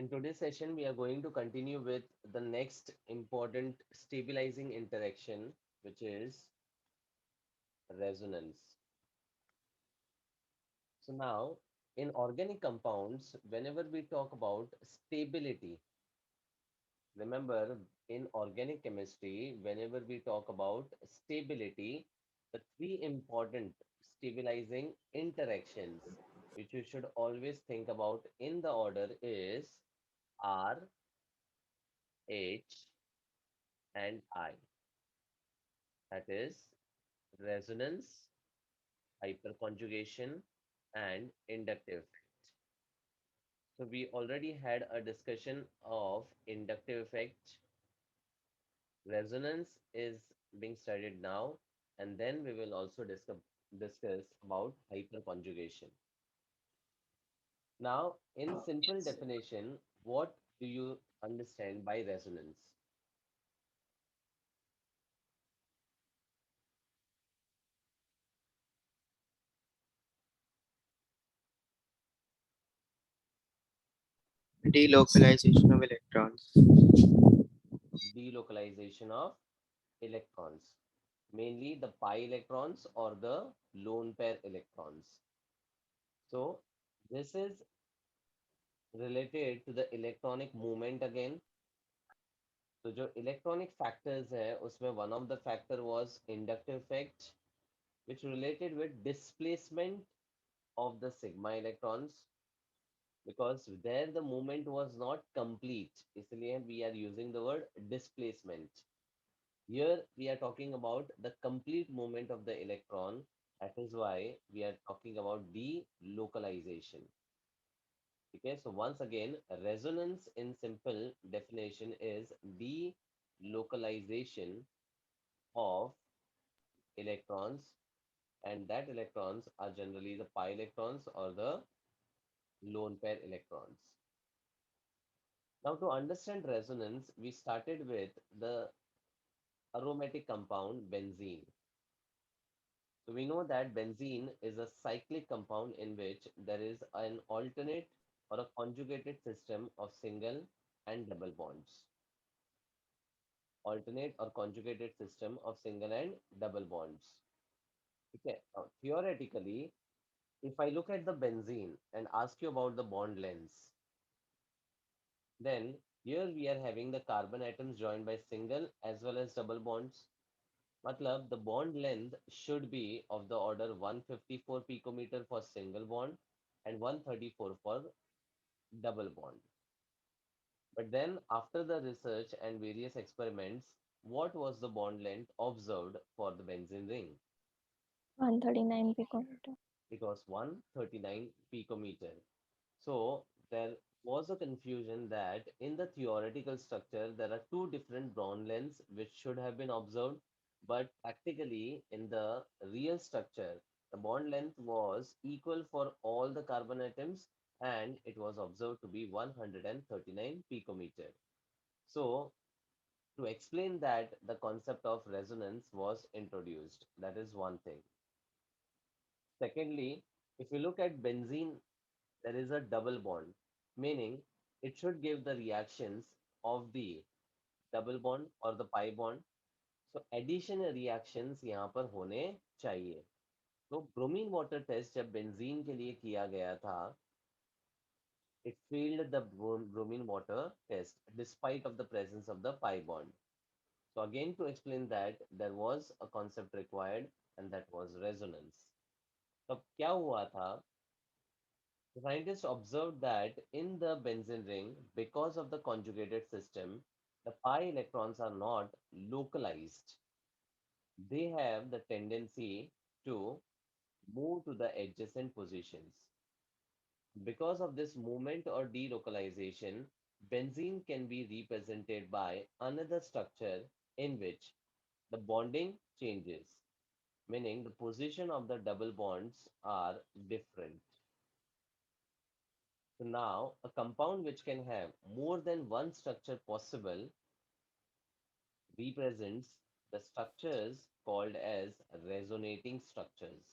In today's session, we are going to continue with the next important stabilizing interaction, which is resonance. So, now in organic compounds, whenever we talk about stability, remember in organic chemistry, whenever we talk about stability, the three important stabilizing interactions which you should always think about in the order is R, H, and I. That is resonance, hyperconjugation, and inductive effect. So we already had a discussion of inductive effect. Resonance is being studied now, and then we will also discuss about hyperconjugation. Now, in simple definition, what do you understand by resonance? Delocalization of electrons. Delocalization of electrons, mainly the pi electrons or the lone pair electrons. So this is related to the electronic movement again. तो जो electronic factors है उसमें one of the factor was inductive effect which related with displacement of the sigma electrons because there the movement was not complete, इसलिए we are using the word displacement. Here we are talking about the complete movement of the electron. That is why we are talking about delocalization. Okay, so once again, resonance in simple definition is delocalization of electrons, and that electrons are generally the pi electrons or the lone pair electrons. Now, to understand resonance, we started with the aromatic compound benzene. So we know that benzene is a cyclic compound in which there is an alternate or a conjugated system of single and double bonds. Alternate or conjugated system of single and double bonds. Okay, now theoretically, if I look at the benzene and ask you about the bond lengths, then here we are having the carbon atoms joined by single as well as double bonds. Matlab, the bond length should be of the order 154 picometer for single bond and 134 for double bond. But then, after the research and various experiments, what was the bond length observed for the benzene ring? 139 picometer. It was 139 picometer. So, there was a confusion that in the theoretical structure, there are two different bond lengths which should have been observed, but practically in the real structure, the bond length was equal for all the carbon atoms and it was observed to be 139 picometer. So, to explain that, the concept of resonance was introduced. That is one thing. Secondly, if you look at benzene, there is a double bond, meaning it should give the reactions of the double bond or the pi bond. So addition reactions यहाँ पर होने चाहिए. तो bromine water test जब benzene के लिए किया गया था, it failed the bromine water test despite of the presence of the pi bond. So again to explain that there was a concept required and that was resonance. तब क्या हुआ था? The scientists observed that in the benzene ring, because of the conjugated system, the pi electrons are not localized. They have the tendency to move to the adjacent positions. Because of this movement or delocalization, benzene can be represented by another structure in which the bonding changes, meaning the position of the double bonds are different. So now a compound which can have more than one structure possible represents the structures called as resonating structures.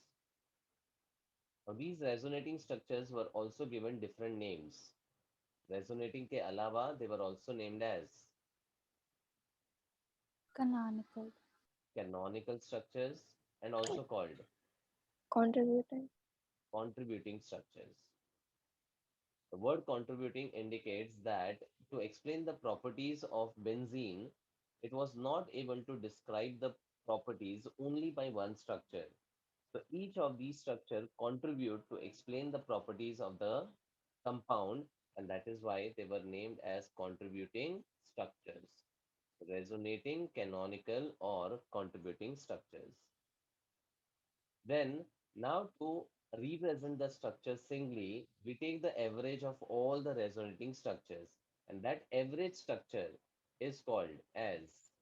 Now, these resonating structures were also given different names. Resonating के अलावा they were also named as Canonical. canonical structures and also called Contributing. contributing structures. The word contributing indicates that to explain the properties of benzene, it was not able to describe the properties only by one structure. So each of these structures contribute to explain the properties of the compound, and that is why they were named as contributing structures, resonating, canonical, or contributing structures. Then, now to represent the structure singly, we take the average of all the resonating structures, and that average structure is called as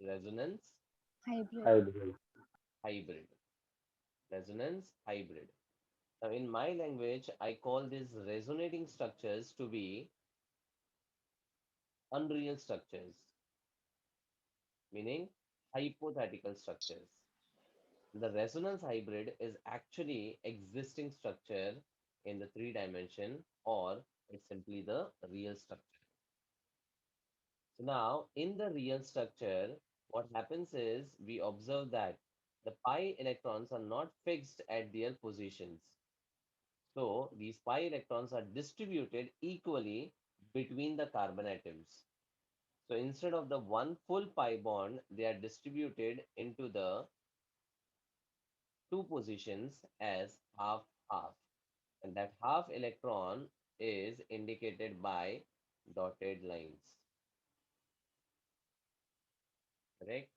resonance Hybrid. Hybrid. hybrid. Resonance hybrid. Now, in my language, I call these resonating structures to be unreal structures, meaning hypothetical structures. The resonance hybrid is actually existing structure in the three dimension, or it's simply the real structure. So now in the real structure, what happens is we observe that the pi electrons are not fixed at their positions. So these pi electrons are distributed equally between the carbon atoms. So instead of the one full pi bond, they are distributed into the two positions as half half. And that half electron is indicated by dotted lines. Correct?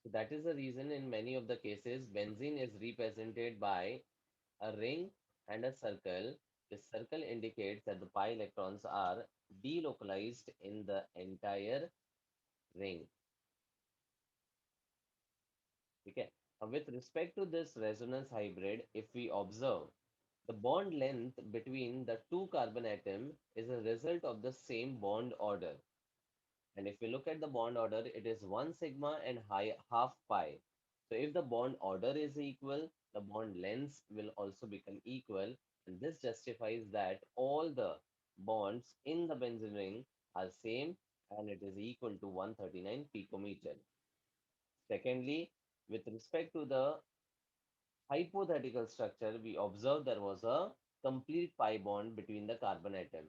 So that is the reason in many of the cases benzene is represented by a ring and a circle. The circle indicates that the pi electrons are delocalized in the entire ring. Okay. With respect to this resonance hybrid, if we observe the bond length between the two carbon atom is a result of the same bond order. And if we look at the bond order, it is 1 sigma and half pi. So if the bond order is equal, the bond length will also become equal. And this justifies that all the bonds in the benzene ring are same and it is equal to 139 picometer. Secondly, with respect to the hypothetical structure, we observe there was a complete pi bond between the carbon atom.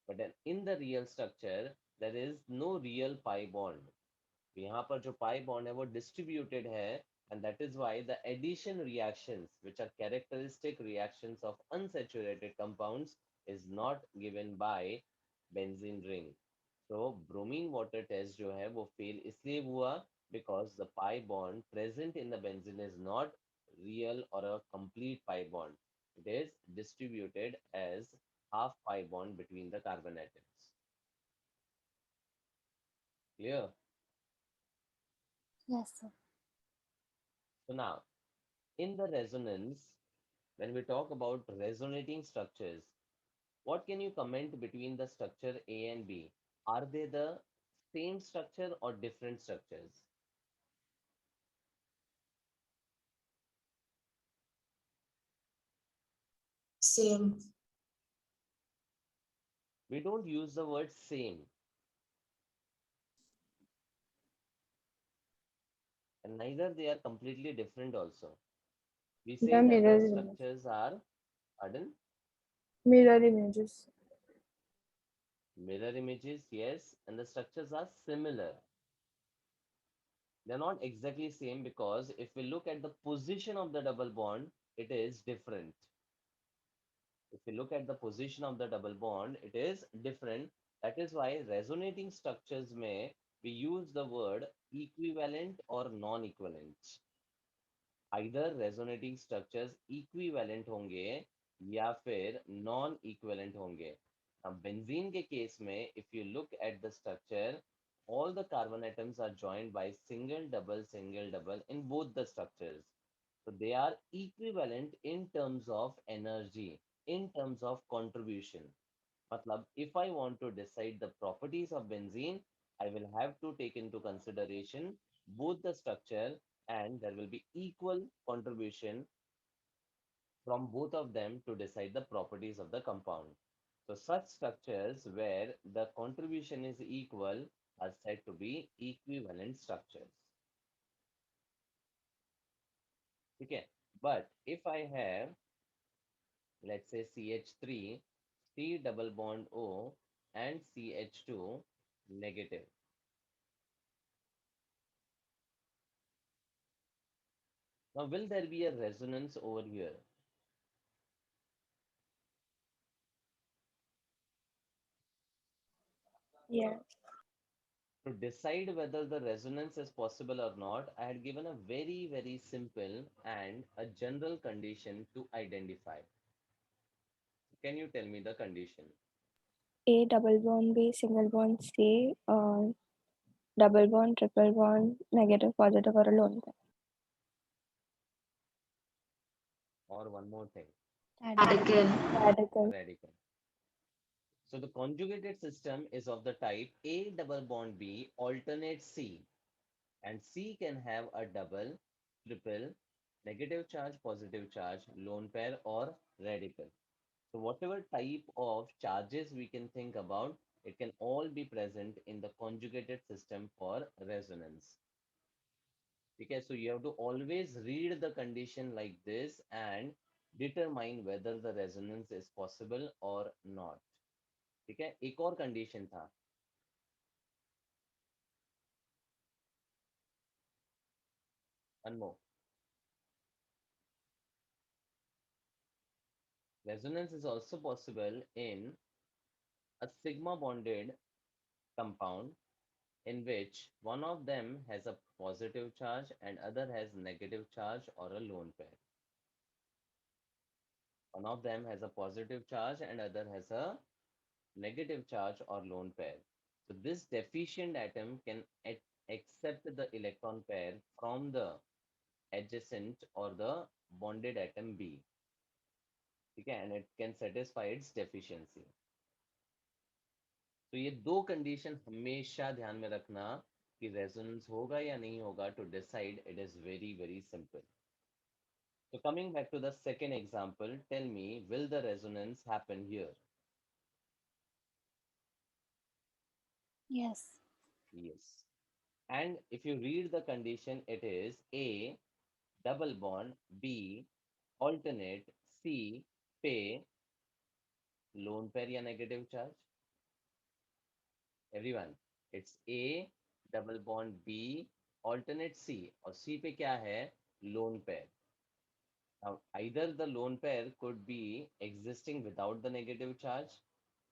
But then in the real structure, there is no real pi bond. यहाँ पर जो pi bond है वो distributed है, and that is why the addition reactions, which are characteristic reactions of unsaturated compounds, is not given by benzene ring. So bromine water test जो है वो fail इसलिए हुआ because the pi bond present in the benzene is not real or a complete pi bond. It is distributed as half pi bond between the carbon atoms. Clear? Yes, sir. So now, in the resonance, when we talk about resonating structures, what can you comment between the structure A and B? Are they the same structure or different structures? Same. We don't use the word same, and neither they are completely different also. We say The that the mirror image. structures are, pardon, Mirror images. mirror images, yes, and the structures are similar. They're not exactly same because if we look at the position of the double bond, it is different. If you look at the position of the double bond, it is different. That is why resonating structures may we use the word equivalent or non-equivalent. Either resonating structures equivalent होंगे या फिर non-equivalent होंगे. Now benzene के case में, if you look at the structure, all the carbon atoms are joined by single double in both the structures. So they are equivalent in terms of energy, in terms of contribution. Matlab, if I want to decide the properties of benzene, I will have to take into consideration both the structure and there will be equal contribution from both of them to decide the properties of the compound. So such structures where the contribution is equal are said to be equivalent structures. Okay, but if I have, let's say, CH3, C double bond O, and CH2 negative. Now, will there be a resonance over here? Yes. To decide whether the resonance is possible or not, I had given a very, very simple and a general condition to identify. Can you tell me the condition? A double bond B single bond C double bond triple bond negative positive or a lone pair. Or one more thing, Radical. Radical. radical. So the conjugated system is of the type A double bond B alternate C, and C can have a double, triple, negative charge, positive charge, lone pair, or radical. So whatever type of charges we can think about, it can all be present in the conjugated system for resonance. Okay, so you have to always read the condition like this and determine whether the resonance is possible or not. ठीक है, एक और condition था, one more. Resonance is also possible in a sigma bonded compound in which one of them has a positive charge and other has negative charge or a lone pair. One of them has a positive charge and other has a negative charge or lone pair. So this deficient atom can accept the electron pair from the adjacent or the bonded atom B. Okay, and it can satisfy its deficiency. तो ये दो condition हमेशा ध्यान में रखना कि resonance होगा या नहीं होगा to decide it is very very simple. So coming back to the second example, tell me, will the resonance happen here? Yes. Yes. And if you read the condition, it is A double bond B alternate C पे lone pair या negative charge. Everyone, it's A double bond B alternate C और C पे क्या है? Lone pair. Now, either the lone pair could be existing without the negative charge,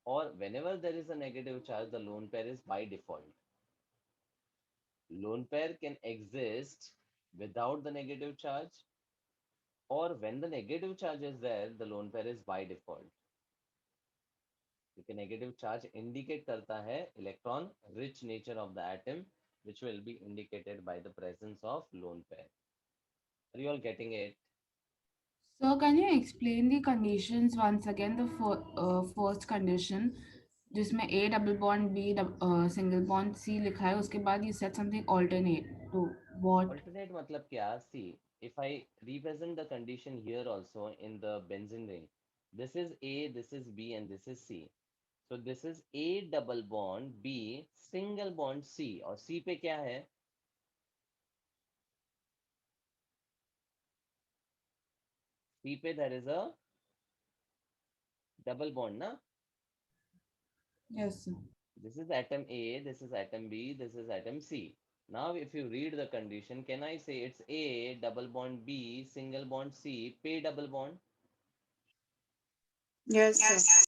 or whenever there is a negative charge, the lone pair is by default. Lone pair can exist without the negative charge, or when the negative charge is there, the lone pair is by default. क्योंकि negative charge indicate करता है electron rich nature of the atom, which will be indicated by the presence of lone pair. Are you all getting it? So, can you explain the conditions once again? The first condition, जिसमें A double bond B single bond C लिखा है, उसके बाद you said something alternate. So what? Alternate matlab kya? See, if I represent the condition here also in the benzene ring, this is A, this is B, and this is C. So this is A double bond B single bond C. और C पे क्या है? C पे there is a double bond, na? Yes, sir. This is atom A, this is atom B, this is atom C. Now, if you read the condition, can I say it's A double bond B single bond C पे double bond? Yes, sir.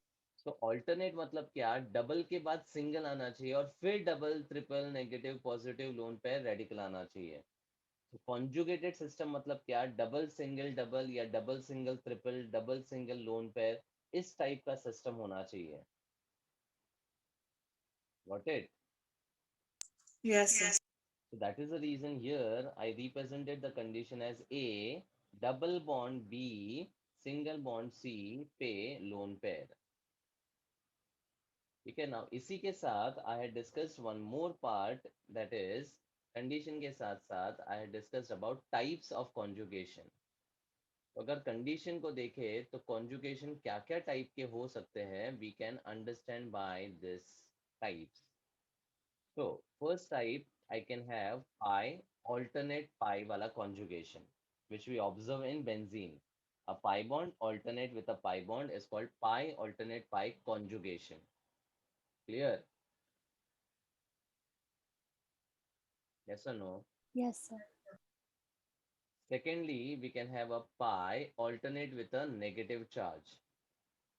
तो alternate मतलब क्या? Double के बाद single आना चाहिए और फिर double triple negative positive lone pair radical आना चाहिए. तो कॉन्जुगेटेड सिस्टम मतलब क्या? डबल सिंगल डबल या double single triple double single lone pair, इस टाइप का सिस्टम होना चाहिए. Got it? Yes, sir. So that is the reason here I represented the condition as A double bond B single bond C पे lone pair. ठीक है. Now इसी के साथ I had discussed one more part, that is condition के साथ साथ I had discussed about types of conjugation. तो अगर कंडीशन को देखें तो कॉन्जुगेशन क्या क्या टाइप के हो सकते हैं, we can understand by this types. So first type I can have pi alternate pi wala conjugation, which we observe in benzene. A pi bond alternate with a pi bond is called pi alternate pi conjugation. Clear? Yes or no? Yes, sir. Secondly, we can have a pi alternate with a negative charge.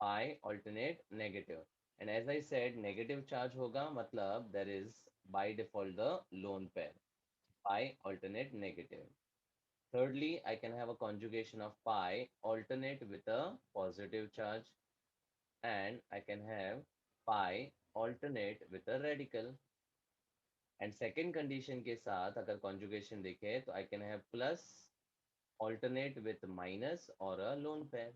Pi alternate negative. And as I said, negative charge hoga matlab there is by default the lone pair. Pi alternate negative. Thirdly, I can have a conjugation of pi alternate with a positive charge, and I can have pi alternate with a radical. And second condition के साथ अगर conjugation देखें तो I can have plus alternate with minus or a lone pair.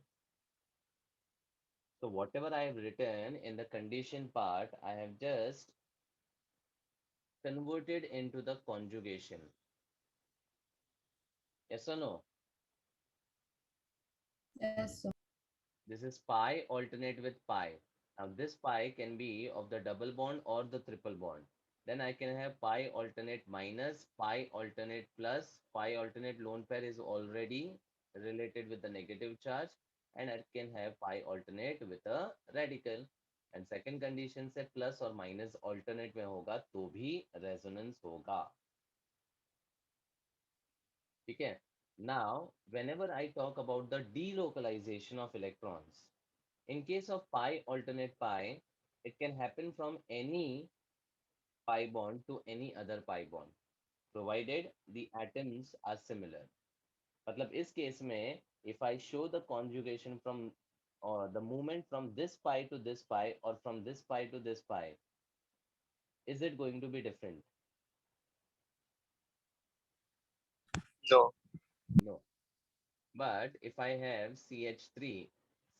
So whatever I have written in the condition part, I have just converted into the conjugation. Yes or no? Yes, sir. This is pi alternate with pi. Now this pi can be of the double bond or the triple bond. Then I can have pi alternate minus, pi alternate plus, pi alternate lone pair is already related with the negative charge, and I can have pi alternate with a radical. And second condition से plus or minus alternate में होगा तो भी resonance होगा. ठीक है. Now, whenever I talk about the delocalization of electrons, in case of pi alternate pi, it can happen from any pi bond to any other pi bond, provided the atoms are similar. मतलब इस case में, if I show the conjugation from or the movement from this pi to this pi or from this pi to this pi, is it going to be different? No. No. But if I have CH3,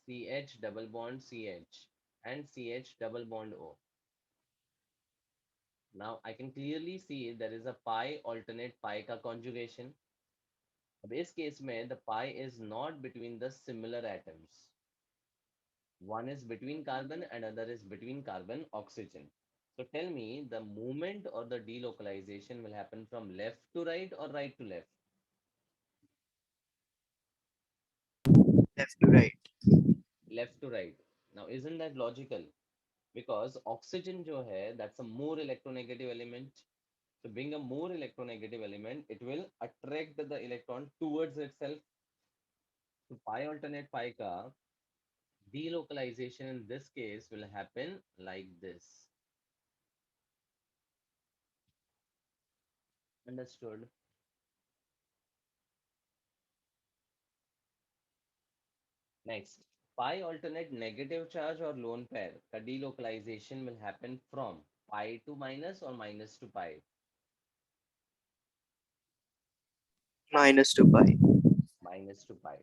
CH double bond CH, and CH double bond O, now I can clearly see there is a pi alternate pi का conjugation. अब इस case में the pi is not between the similar atoms. One is between carbon and other is between carbon oxygen. So tell me the movement or the delocalization will happen from left to right or right to left? Left to right. Left to right. Now isn't that logical? Because oxygen जो है, that's a more electronegative element. So being a more electronegative element, it will attract the electron towards itself. So pi alternate pi ka delocalization in this case will happen like this. Understood? Next, pi alternate negative charge or lone pair का delocalization will happen from pi to minus or minus to pi. Minus to pi. Minus to pi.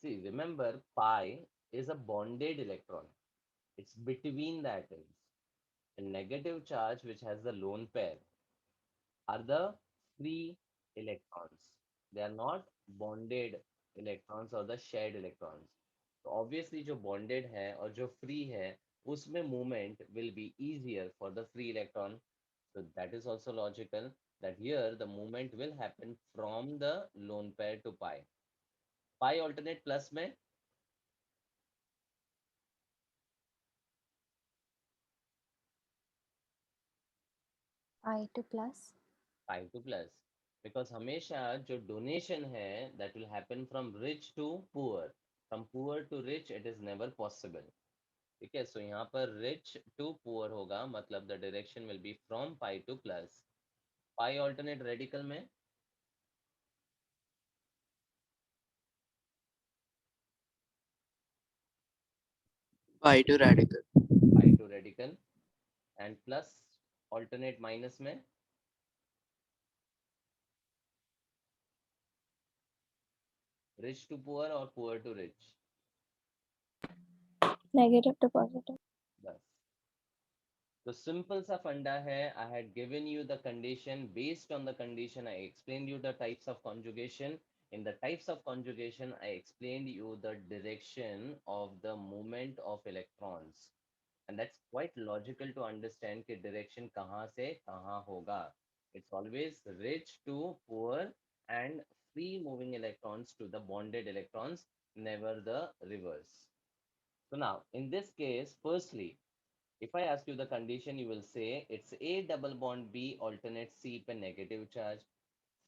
See, remember pi is a bonded electron. It's between the atoms. A negative charge which has the lone pair are the free electrons. They are not bonded electrons or the shared electrons. तो obviously जो bonded है और जो free है उसमें movement will be easier for the free electron. So that is also logical that here the movement will happen from the lone pair to pi. Pi alternate plus में I to plus. pi to plus. Because हमेशा जो donation है that will happen from rich to poor. From poor to rich it is never possible. ठीक है. So यहाँ पर rich to poor होगा मतलब the direction will be from pi to plus. Pi alternate radical में Pi to radical. pi to radical and plus alternate minus में rich to poor or poor to rich. Negative to positive. बस. तो simple सा फंडा है. I had given you the condition. Based on the condition I explained you the types of conjugation. In the types of conjugation, I explained you the direction of the movement of electrons. And that's quite logical to understand कि direction कहाँ से कहाँ होगा. It's always rich to poor and free moving electrons to the bonded electrons, never the reverse. So now, in this case, firstly, if I ask you the condition, you will say it's A double bond B alternate C per negative charge.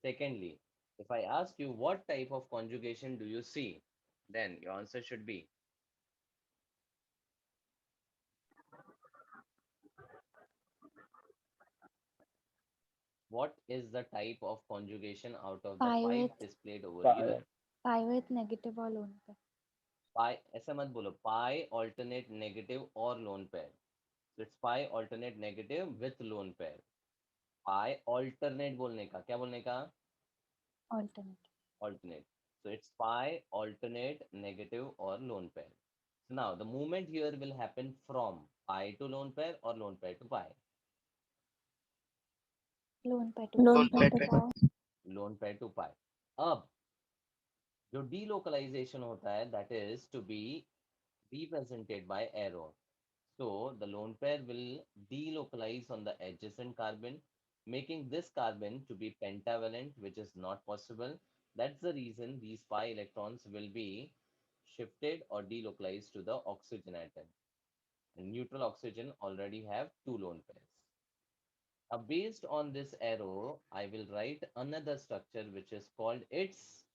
Secondly, if I ask you what type of conjugation do you see, then your answer should be what is the type of conjugation out of the Pi five with displayed over Pi. here? pi with negative or lone pair. Pi, ऐसा मत बोलो, pi alternate negative or lone pair. So it's pi alternate negative with lone pair. Pi alternate बोलने का, क्या बोलने का? Alternate. Alternate. So it's pi alternate negative or lone pair. So now the movement here will happen from pi to lone pair or lone pair to pi. Lone pair to Lone pi. pair to pi. Lone pair to pi. अब जो delocalization होता है, that is to be represented by arrow. So the lone pair will delocalize on the adjacent carbon, making this carbon to be pentavalent, which is not possible. That's the reason these pi electrons will be shifted or delocalized to the oxygen atom. And neutral oxygen already have two lone pairs. Now, based on this arrow, I will write another structure which is called its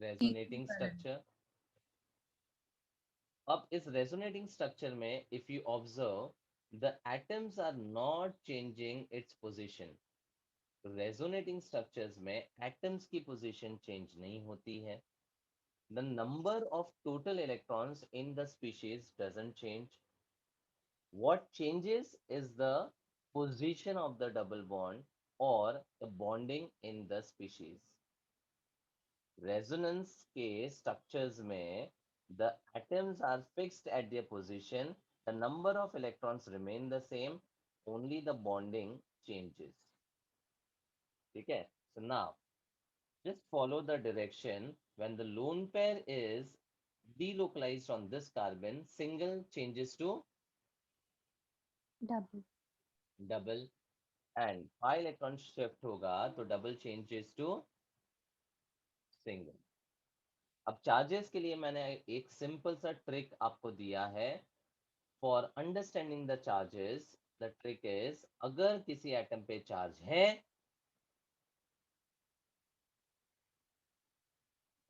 resonating structure. अब इस resonating structure में if you observe, the atoms are not changing its position. Resonating structures में atoms की position change नहीं होती है. The number of total electrons in the species doesn't change. What changes is the position of the double bond or the bonding in the species. Resonance के structures में the atoms are fixed at their position, the number of electrons remain the same, only the bonding changes. ठीक है? So now, just follow the direction. When the lone pair is delocalized on this carbon, single changes to Double. double, and pi electron shift होगा तो double changes to single. अब charges के लिए मैंने एक simple सा ट्रिक आपको दिया है. For understanding the charges, the trick is अगर किसी एटम पे चार्ज है,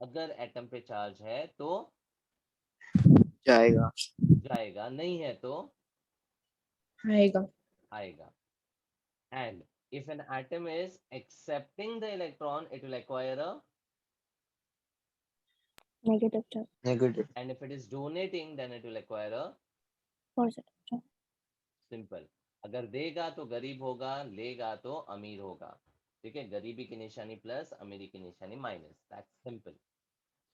अगर एटम पे चार्ज है तो जाएगा. जाएगा, नहीं है तो आएगा. आएगा. And if an atom is accepting the electron, it will acquire a, Negative charge. Negative. and if it is donating, then it will acquire a Positive charge. Simple. अगर देगा तो गरीब होगा, लेगा तो अमीर होगा. ठीक है, गरीबी की निशानी प्लस, अमीरी की निशानी minus. That's simple.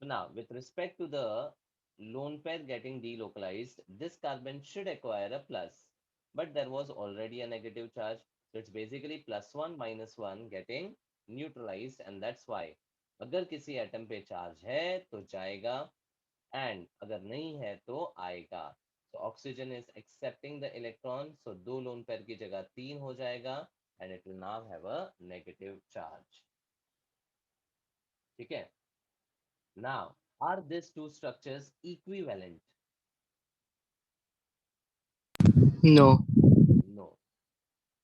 So now, with respect to the lone pair getting delocalized, this carbon should acquire a plus, but there was already a negative charge. So it's basically +1 -1 getting neutralized, and that's why अगर किसी atom पे charge है तो जाएगा, and अगर नहीं है तो आएगा. So oxygen is accepting the electron, so दो lone pair की जगह 3 हो जाएगा, and it will now have a negative charge. ठीक है? Now, are these two structures equivalent? No. No.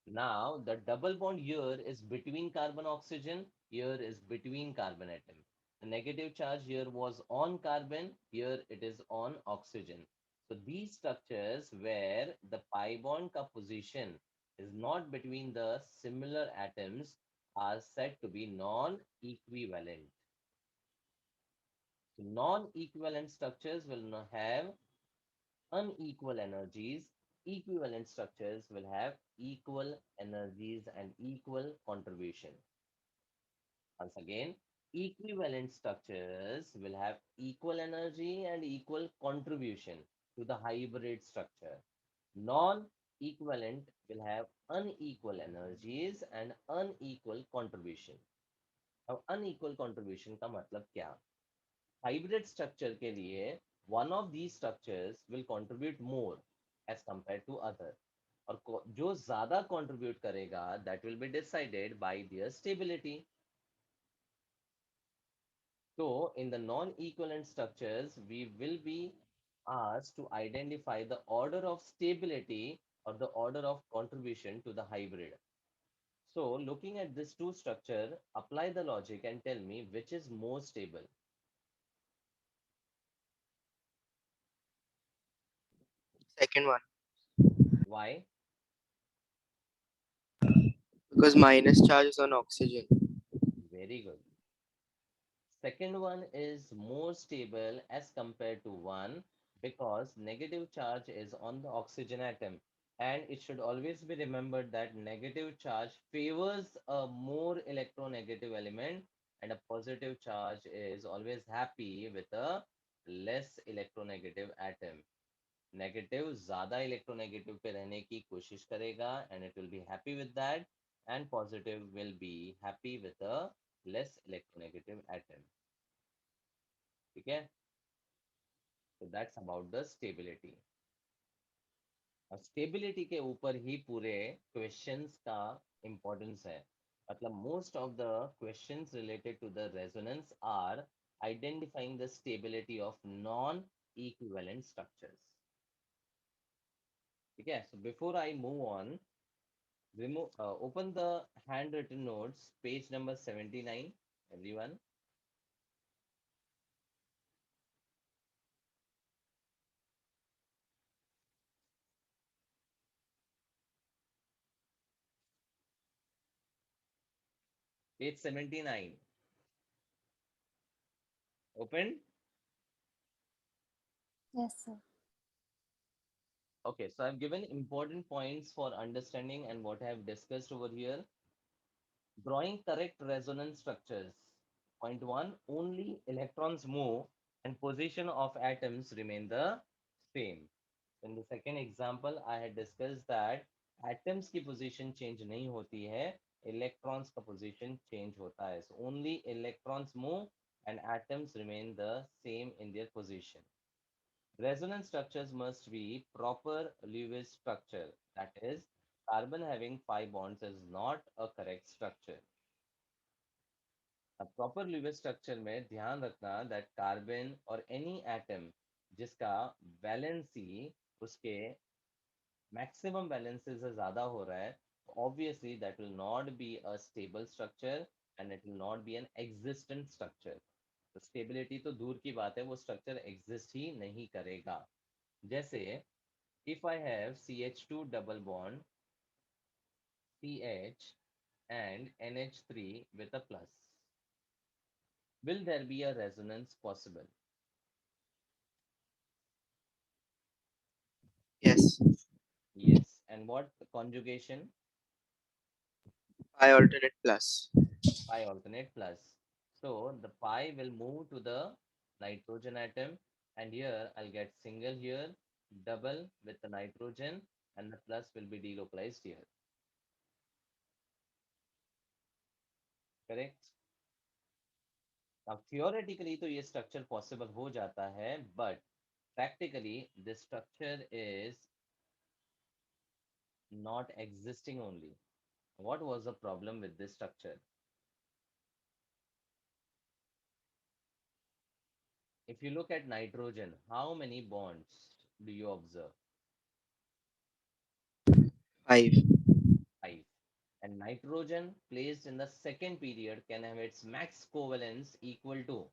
Now, the double bond here is between carbon oxygen, here is between carbon atom. The negative charge here was on carbon, here it is on oxygen. So these structures where the pi bond ka position is not between the similar atoms are said to be non-equivalent. So non-equivalent structures will not have unequal energies. Equivalent structures will have equal energies and equal contribution. Once again, equivalent structures will have equal energy and equal contribution to the hybrid structure. Non equivalent will have unequal energies and unequal contribution. अब unequal contribution का मतलब क्या? Hybrid structure के लिए one of these structures will contribute more as compared to other. और जो ज्यादा contribute करेगा that will be decided by their stability. So in the non-equivalent structures, we will be asked to identify the order of stability or the order of contribution to the hybrid. So looking at this two structure, apply the logic and tell me which is more stable. Second one. Why? Because minus charge is on oxygen. Very good. Second one is more stable as compared to one because negative charge is on the oxygen atom. And it should always be remembered that negative charge favors a more electronegative element and a positive charge is always happy with a less electronegative atom. Negative ज़्यादा electronegative पे रहने की कोशिश करेगा and it will be happy with that, and positive will be happy with a less electronegative atom. ठीक है? So that's about the stability. और stability के ऊपर ही पूरे क्वेश्चंस का इम्पोर्टेंस है. मतलब most of the questions related to the resonance are identifying the stability of non equivalent structures. ठीक है? So before I move on, open the handwritten notes, page number 79, everyone. Page 79. Open. Yes, sir. Okay, so I've given important points for understanding and what I have discussed over here. Drawing correct resonance structures. Point one, only electrons move and position of atoms remain the same. In the second example, I had discussed that atoms की position change नहीं होती है, electrons का position change होता है. So only electrons move and atoms remain the same in their position. Resonance structures must be proper Lewis structure. That is, carbon having 5 bonds is not a correct structure. अब proper Lewis structure में ध्यान रखना that carbon और any atom जिसका valency उसके maximum valency से ज्यादा हो रहा है, obviously that will not be a stable structure and it will not be an existent structure. तो स्टेबिलिटी तो दूर की बात है, वो स्ट्रक्चर एग्जिस्ट ही नहीं करेगा. जैसे if I have CH2 double bond CH and NH3 with a plus, will there be a resonance possible? Yes. Yes. And what conjugation? Pi alternate plus. Pi alternate plus. So the pi will move to the nitrogen atom, and here I'll get single here, double with the nitrogen, and the plus will be delocalized here. Correct? Now theoretically तो ये structure possible हो जाता है, but practically this structure is not existing only. What was the problem with this structure? If you look at nitrogen, how many bonds do you observe? 5. 5. And nitrogen placed in the second period can have its max covalence equal to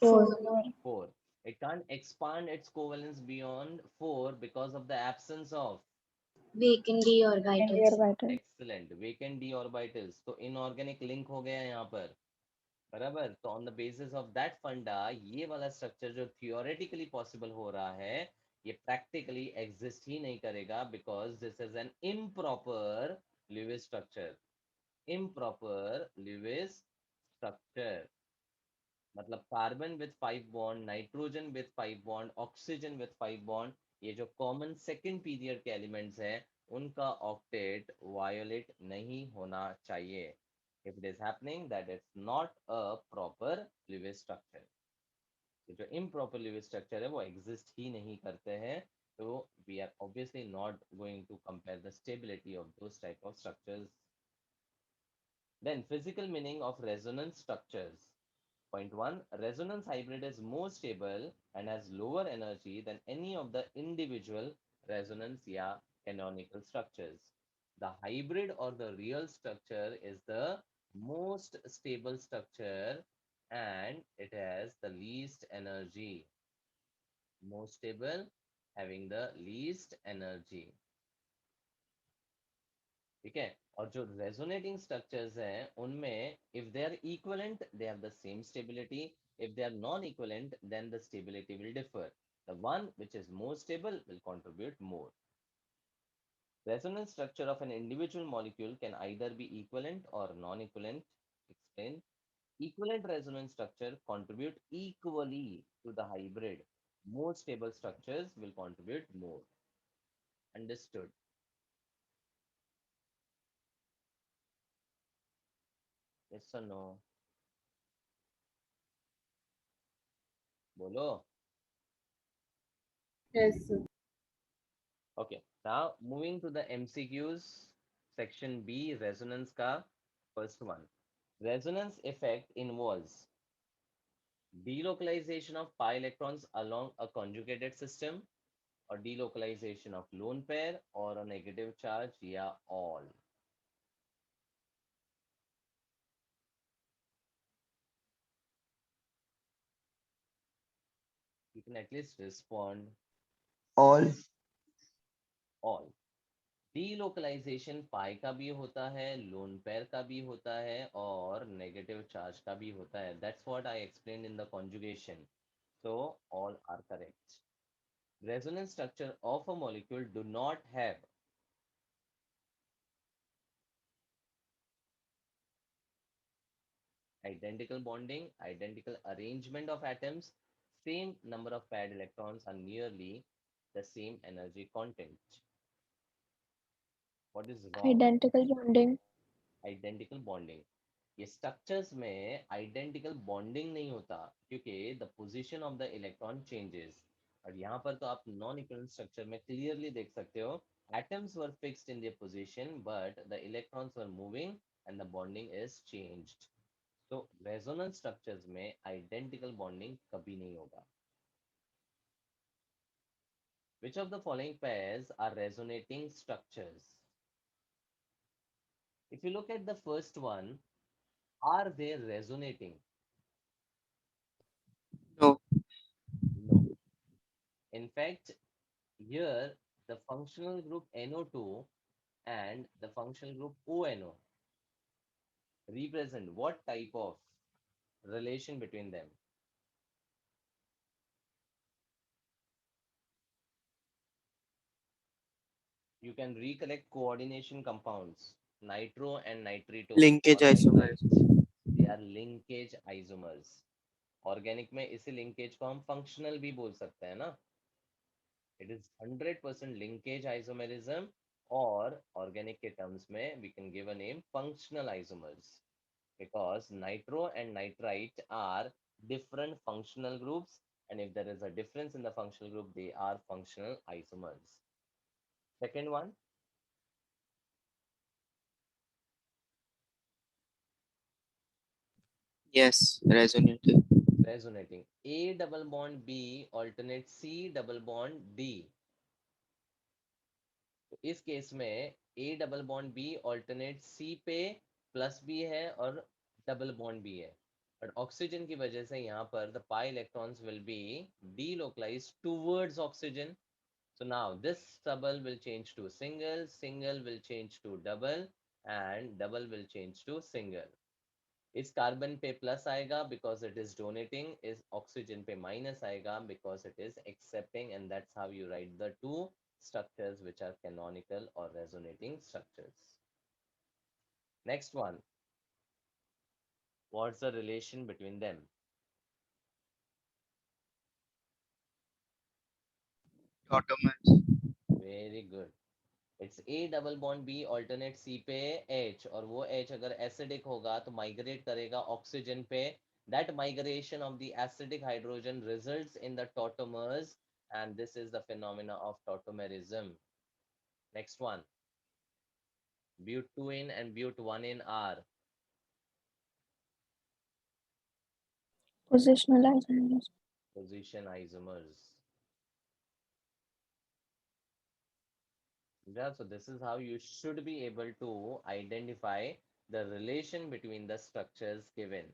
4. It can't expand its covalence beyond 4 because of the absence of vacant d orbitals. excellent vacant d orbitals. तो inorganic link हो गया यहाँ पर, बराबर. तो on the basis of that फंडा ये वाला स्ट्रक्चर जो थियोरेटिकली पॉसिबल हो रहा है, ये प्रैक्टिकली एग्जिस्ट ही नहीं करेगा because this is an improper Lewis structure. Improper Lewis structure मतलब carbon with 5 bond, nitrogen with 5 bond, oxygen with 5 bond, ये जो कॉमन सेकंड पीरियड के एलिमेंट्स हैं उनका ऑक्टेट वायोलेट नहीं होना चाहिए. If it is happening, that it's not a proper Lewis structure. तो जो improper Lewis structure है वो exist ही नहीं करते हैं. तो we are obviously not going to compare the stability of those type of structures. Then physical meaning of resonance structures. Point 1. Resonance hybrid is more stable and has lower energy than any of the individual resonance या canonical structures. The hybrid or the real structure is the most stable structure and it has the least energy. Most stable, having the least energy. ठीक है. और जो resonating structures हैं उनमें if they are equivalent they have the same stability. If they are non equivalent then the stability will differ. The one which is more stable will contribute more. Resonance structure of an individual molecule can either be equivalent or non-equivalent. Explain. Equivalent resonance structure contribute equally to the hybrid. More stable structures will contribute more. Understood? Yes or no? बोलो. Yes, sir. Okay, now moving to the MCQs, section B, resonance ka first one. Resonance effect involves delocalization of pi electrons along a conjugated system or delocalization of lone pair or a negative charge, yeah, all. You can at least respond All. all. Delocalization pi का भी होता है, lone pair का भी होता है और negative charge का भी होता है. That's what I explain in the conjugation. So all are correct. Resonance structure of a molecule do not have identical bonding, identical arrangement of atoms, same number of paired electrons are nearly the same energy content. What is wrong? Identical bonding. Identical bonding. ये structures में identical bonding नहीं होता क्योंकि the position of the electron changes. और यहाँ पर तो आप नॉन इक्विवेलेंट स्ट्रक्चर में क्लियरली देख सकते हो atoms were fixed in their position but the electrons were moving and the bonding is changed. So resonance structures में identical bonding कभी नहीं होगा. Which of the following pairs are resonating structures? If you look at the first one, are they resonating? No. No. In fact, here the functional group NO2 and the functional group ONO represent what type of relation between them? You can recollect coordination compounds, nitro and nitrito. Linkage or isomers. nitrite. They are linkage isomers. Organic में इसी linkage को हम functional भी बोल सकते हैं ना. It is 100% linkage isomerism. और ऑर्गेनिक के टर्म्स में we can give a name functional isomers because nitro and nitrite are different functional groups, and if there is a difference in the functional group they are functional isomers. Second one, Yes. Resonating. resonating. A double bond B alternate C double bond D. तो इस case में A double bond B alternate C पे plus B है और double bond B है. But oxygen की वजह से यहाँ पर the pi electrons will be delocalised towards oxygen. So now this double will change to single, single will change to double, and double will change to single. इस carbon पे plus आएगा because it is donating, इस oxygen पे minus आएगा because it is accepting, and that's how you write the two structures which are canonical or resonating structures. Next one, what's the relation between them? Tautomers. Very good. It's A double bond B alternate C पे H, और वो H अगर acidic होगा तो migrate करेगा oxygen पे. That migration of the acidic hydrogen results in the tautomers, and this is the phenomena of tautomerism. Next one. But 2 in and but 1 in are Positional isomers. position isomers. Yeah, so this is how you should be able to identify the relation between the structures given.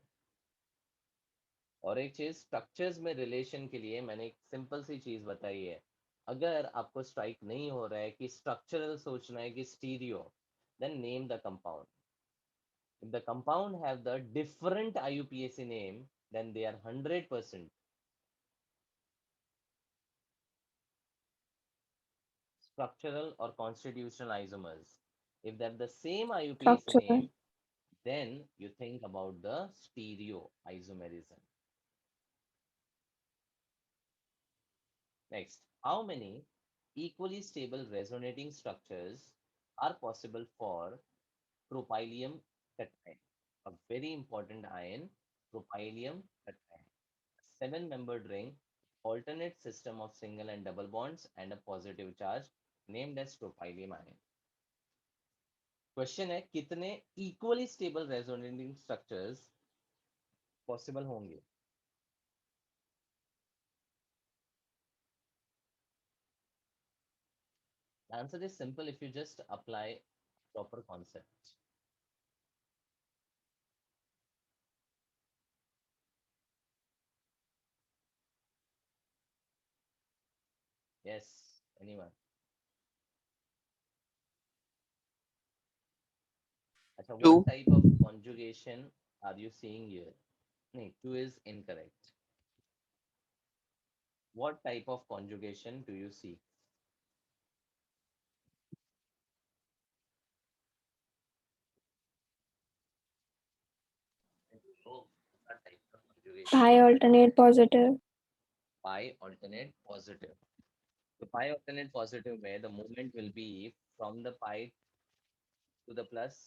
और एक चीज, structures में relation के लिए मैंने एक simple सी चीज बताई है. अगर आपको स्ट्राइक नहीं हो रहा है कि स्ट्रक्चरल सोचना है कि stereo, then name the compound. If the compound have the different IUPAC name, then they are 100% structural or constitutional isomers. If they have the same IUPAC Structural. name, then you think about the stereo isomerism. Next, how many equally stable resonating structures are possible for propylium cation? A very important ion, propylium cation. A 7-membered ring, alternate system of single and double bonds and a positive charge, named as propylium ion. Question है कितने equally stable resonating structures possible होंगे. The answer is simple if you just apply proper concept. Yes, anyone? अच्छा, Two. what type of conjugation are you seeing here? No, 2 is incorrect. What type of conjugation do you see? Oh, what type of conjugation? Pi alternate positive. Pi alternate positive. So pi alternate positive where the movement will be from the pi to the plus.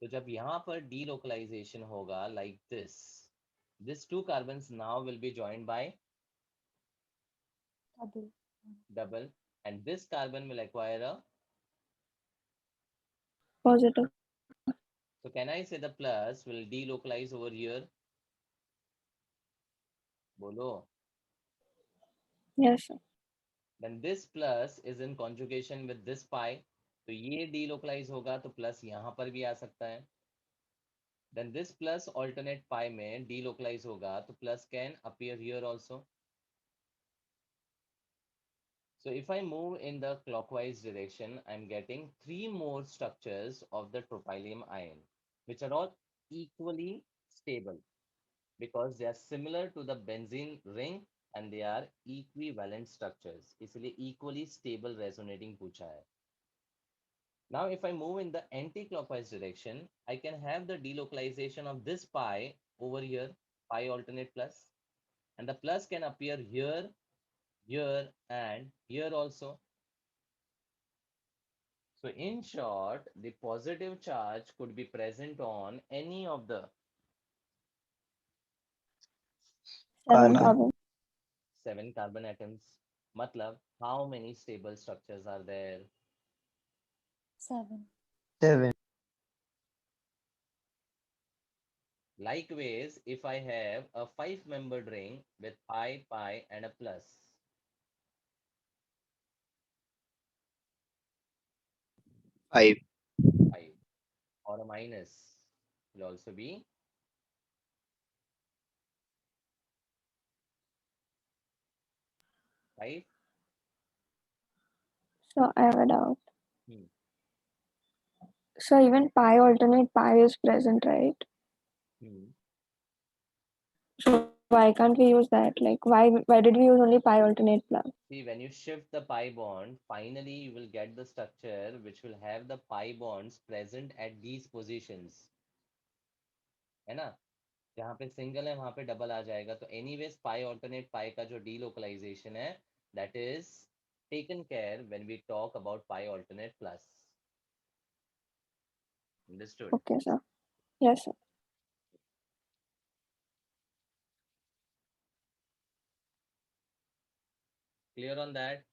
तो जब यहाँ पर delocalization होगा like this 2 carbons now will be joined by Double. double, and this carbon will acquire a. Positive. So can I say the plus will delocalize over here? Bolo. Yes, sir. Then this plus is in conjugation with this pi. तो ये delocalize होगा तो plus यहाँ पर भी आ सकता है. Then this plus alternate pi में delocalize होगा तो plus can appear here also. So if I move in the clockwise direction, I'm getting 3 more structures of the tropylium ion, which are all equally stable because they are similar to the benzene ring and they are equivalent structures. इसलिए equally stable resonating पूछा है. Now, if I move in the anti-clockwise direction, I can have the delocalization of this pi over here, pi alternate plus, and the plus can appear here, here, and here also. So in short, the positive charge could be present on any of the 7 Carbon. carbon. 7 carbon atoms. Matlab, how many stable structures are there? 7. 7. Likewise, if I have a 5-membered ring with pi, pi, and a plus, 5. 5, or a minus will also be 5. So I have a doubt. Hmm. So even pi alternate pi is present, right? Hmm. So why can't we use that? Like why did we use only pi alternate plus? See, when you shift the pi bond, finally you will get the structure which will have the pi bonds present at these positions. है ना? जहाँ पे single है वहां पे double आ जाएगा. तो anyways पाई alternate पाई का जो डीलोकलाइजेशन है, that is taken care when we talk about pi alternate plus. Understood? Okay, sir. Yes, sir. Clear on that?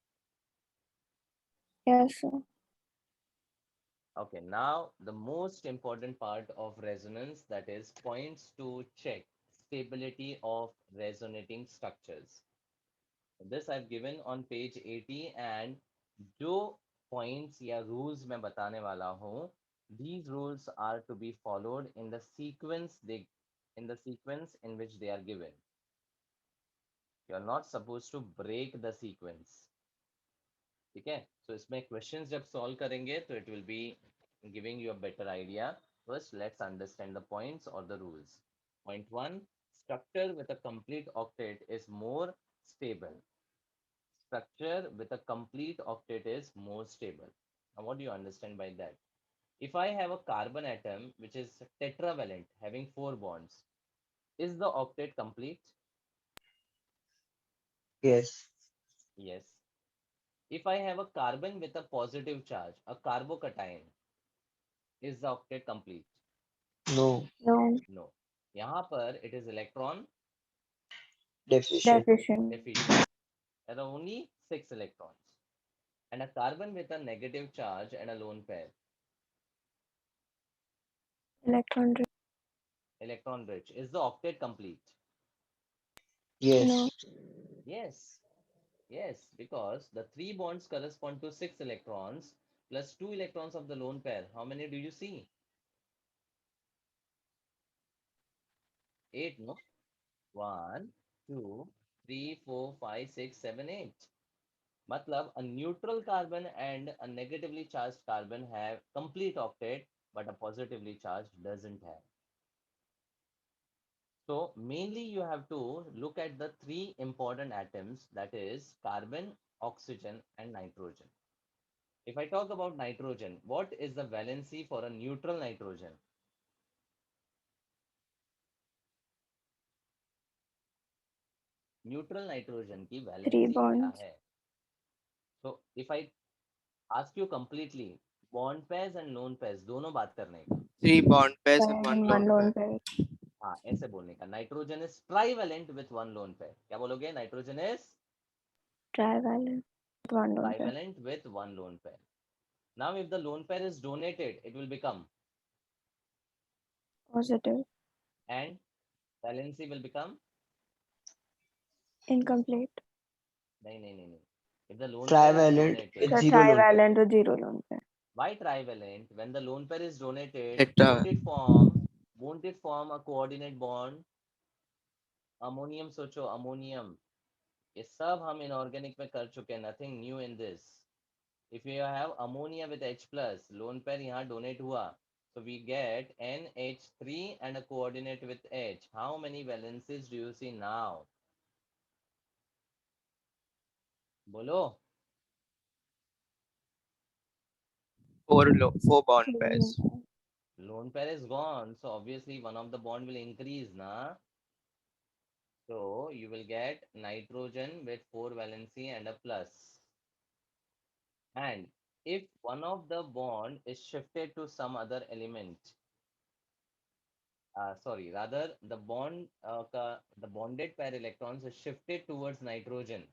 Yes, sir. Okay, now the most important part of resonance, that is points to check stability of resonating structures. This I've given on page 80, and जो points या rules मैं बताने वाला हूँ, these rules are to be followed in the sequence in which they are given. You are not supposed to break the sequence. ठीक है? So इसमें questions जब solve करेंगे तो it will be giving you a better idea. First, let's understand the points or the rules. Point 1, structure with a complete octet is more stable. Structure with a complete octet is more stable. Now, what do you understand by that? If I have a carbon atom which is tetravalent, having 4 bonds, is the octet complete? Yes. Yes. If I have a carbon with a positive charge, a carbocation, is the octet complete? No. No. No. यहाँ पर it is electron Deficient. Deficient. deficient. There are only 6 electrons. And a carbon with a negative charge and a lone pair, Electron rich. electron rich. Is the octet complete? Yes. No. Yes. Yes, because the 3 bonds correspond to 6 electrons plus 2 electrons of the lone pair. How many do you see? 8, no? 1, 2, 3, 4, 5, 6, 7, 8. Matlab, a neutral carbon and a negatively charged carbon have complete octet, but a positively charged doesn't have. So mainly you have to look at the 3 important atoms, that is carbon, oxygen, and nitrogen. If I talk about nitrogen, what is the valency for a neutral nitrogen? Neutral nitrogen की 3 valency क्या bonds. है? So if I ask you completely, bond pairs and lone pairs दोनों बात करने का. 3 bond pairs and 1 And lone one lone pair. pair. हाँ ऐसे बोलने का. Nitrogen is trivalent with 1 lone pair. क्या बोलोगे? Nitrogen is Trivalent. One lone pair. trivalent with 1 lone pair. Now if the lone pair is donated, it will become, Positive. and valency will become, Incomplete. नहीं. If the lone pair is Trivalent with donated, So 0 lone pair. trivalent with 0 lone pair. why trivalent? When the lone pair is donated, Tetra. won't it form a coordinate bond? Ammonium सोचो, ammonium. ये सब हम inorganic में कर चुके हैं. Nothing new in this. If you have ammonia with H plus, lone pair यहाँ donate हुआ. So we get NH3 and a coordinate with H. How many valencies do you see now? बोलो. 4 bond Three pairs. lone pair. Lone pair is gone, so obviously one of the bond will increase, na? So you will get nitrogen with 4 valency and a plus. And if one of the bond is shifted to some other element, sorry, rather the the bonded pair electrons is shifted towards nitrogen,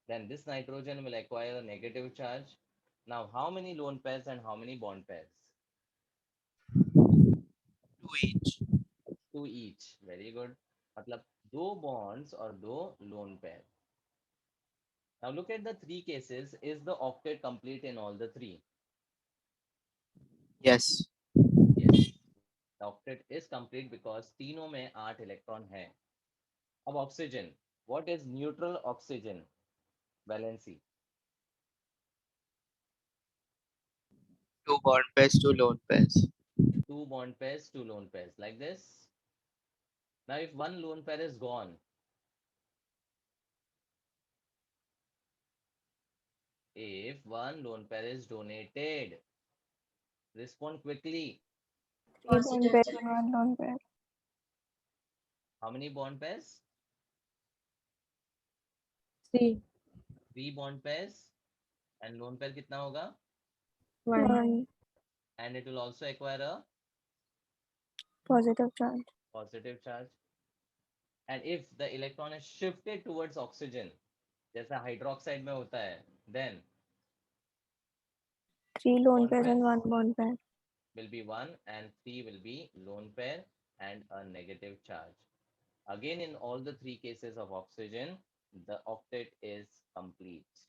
then this nitrogen will acquire a negative charge. Now, how many lone pairs and how many bond pairs? 2 each. 2 each. Very good. मतलब 2 bonds or 2 lone pair. Now look at the 3 cases. Is the octet complete in all the 3? Yes. Yes. The octet is complete because तीनों में 8 electron है. अब oxygen. What is neutral oxygen valency? 2 bond pairs, 2 lone pairs. 2 bond pairs, 2 lone pairs. Like this. Now if one lone pair is gone, if one lone pair is donated, respond quickly. 3 bond pairs and one lone pair. How many bond pairs? 3. 3 bond pairs and lone pair कितना होगा? 1 And it will also acquire a positive charge. positive charge. And if the electron is shifted towards oxygen, जैसा hydroxide में होता है, then 3 lone bond pairs and pairs 1 bond pair. will be 1 and 3 will be lone pair and a negative charge. Again, in all the 3 cases of oxygen, the octet is complete.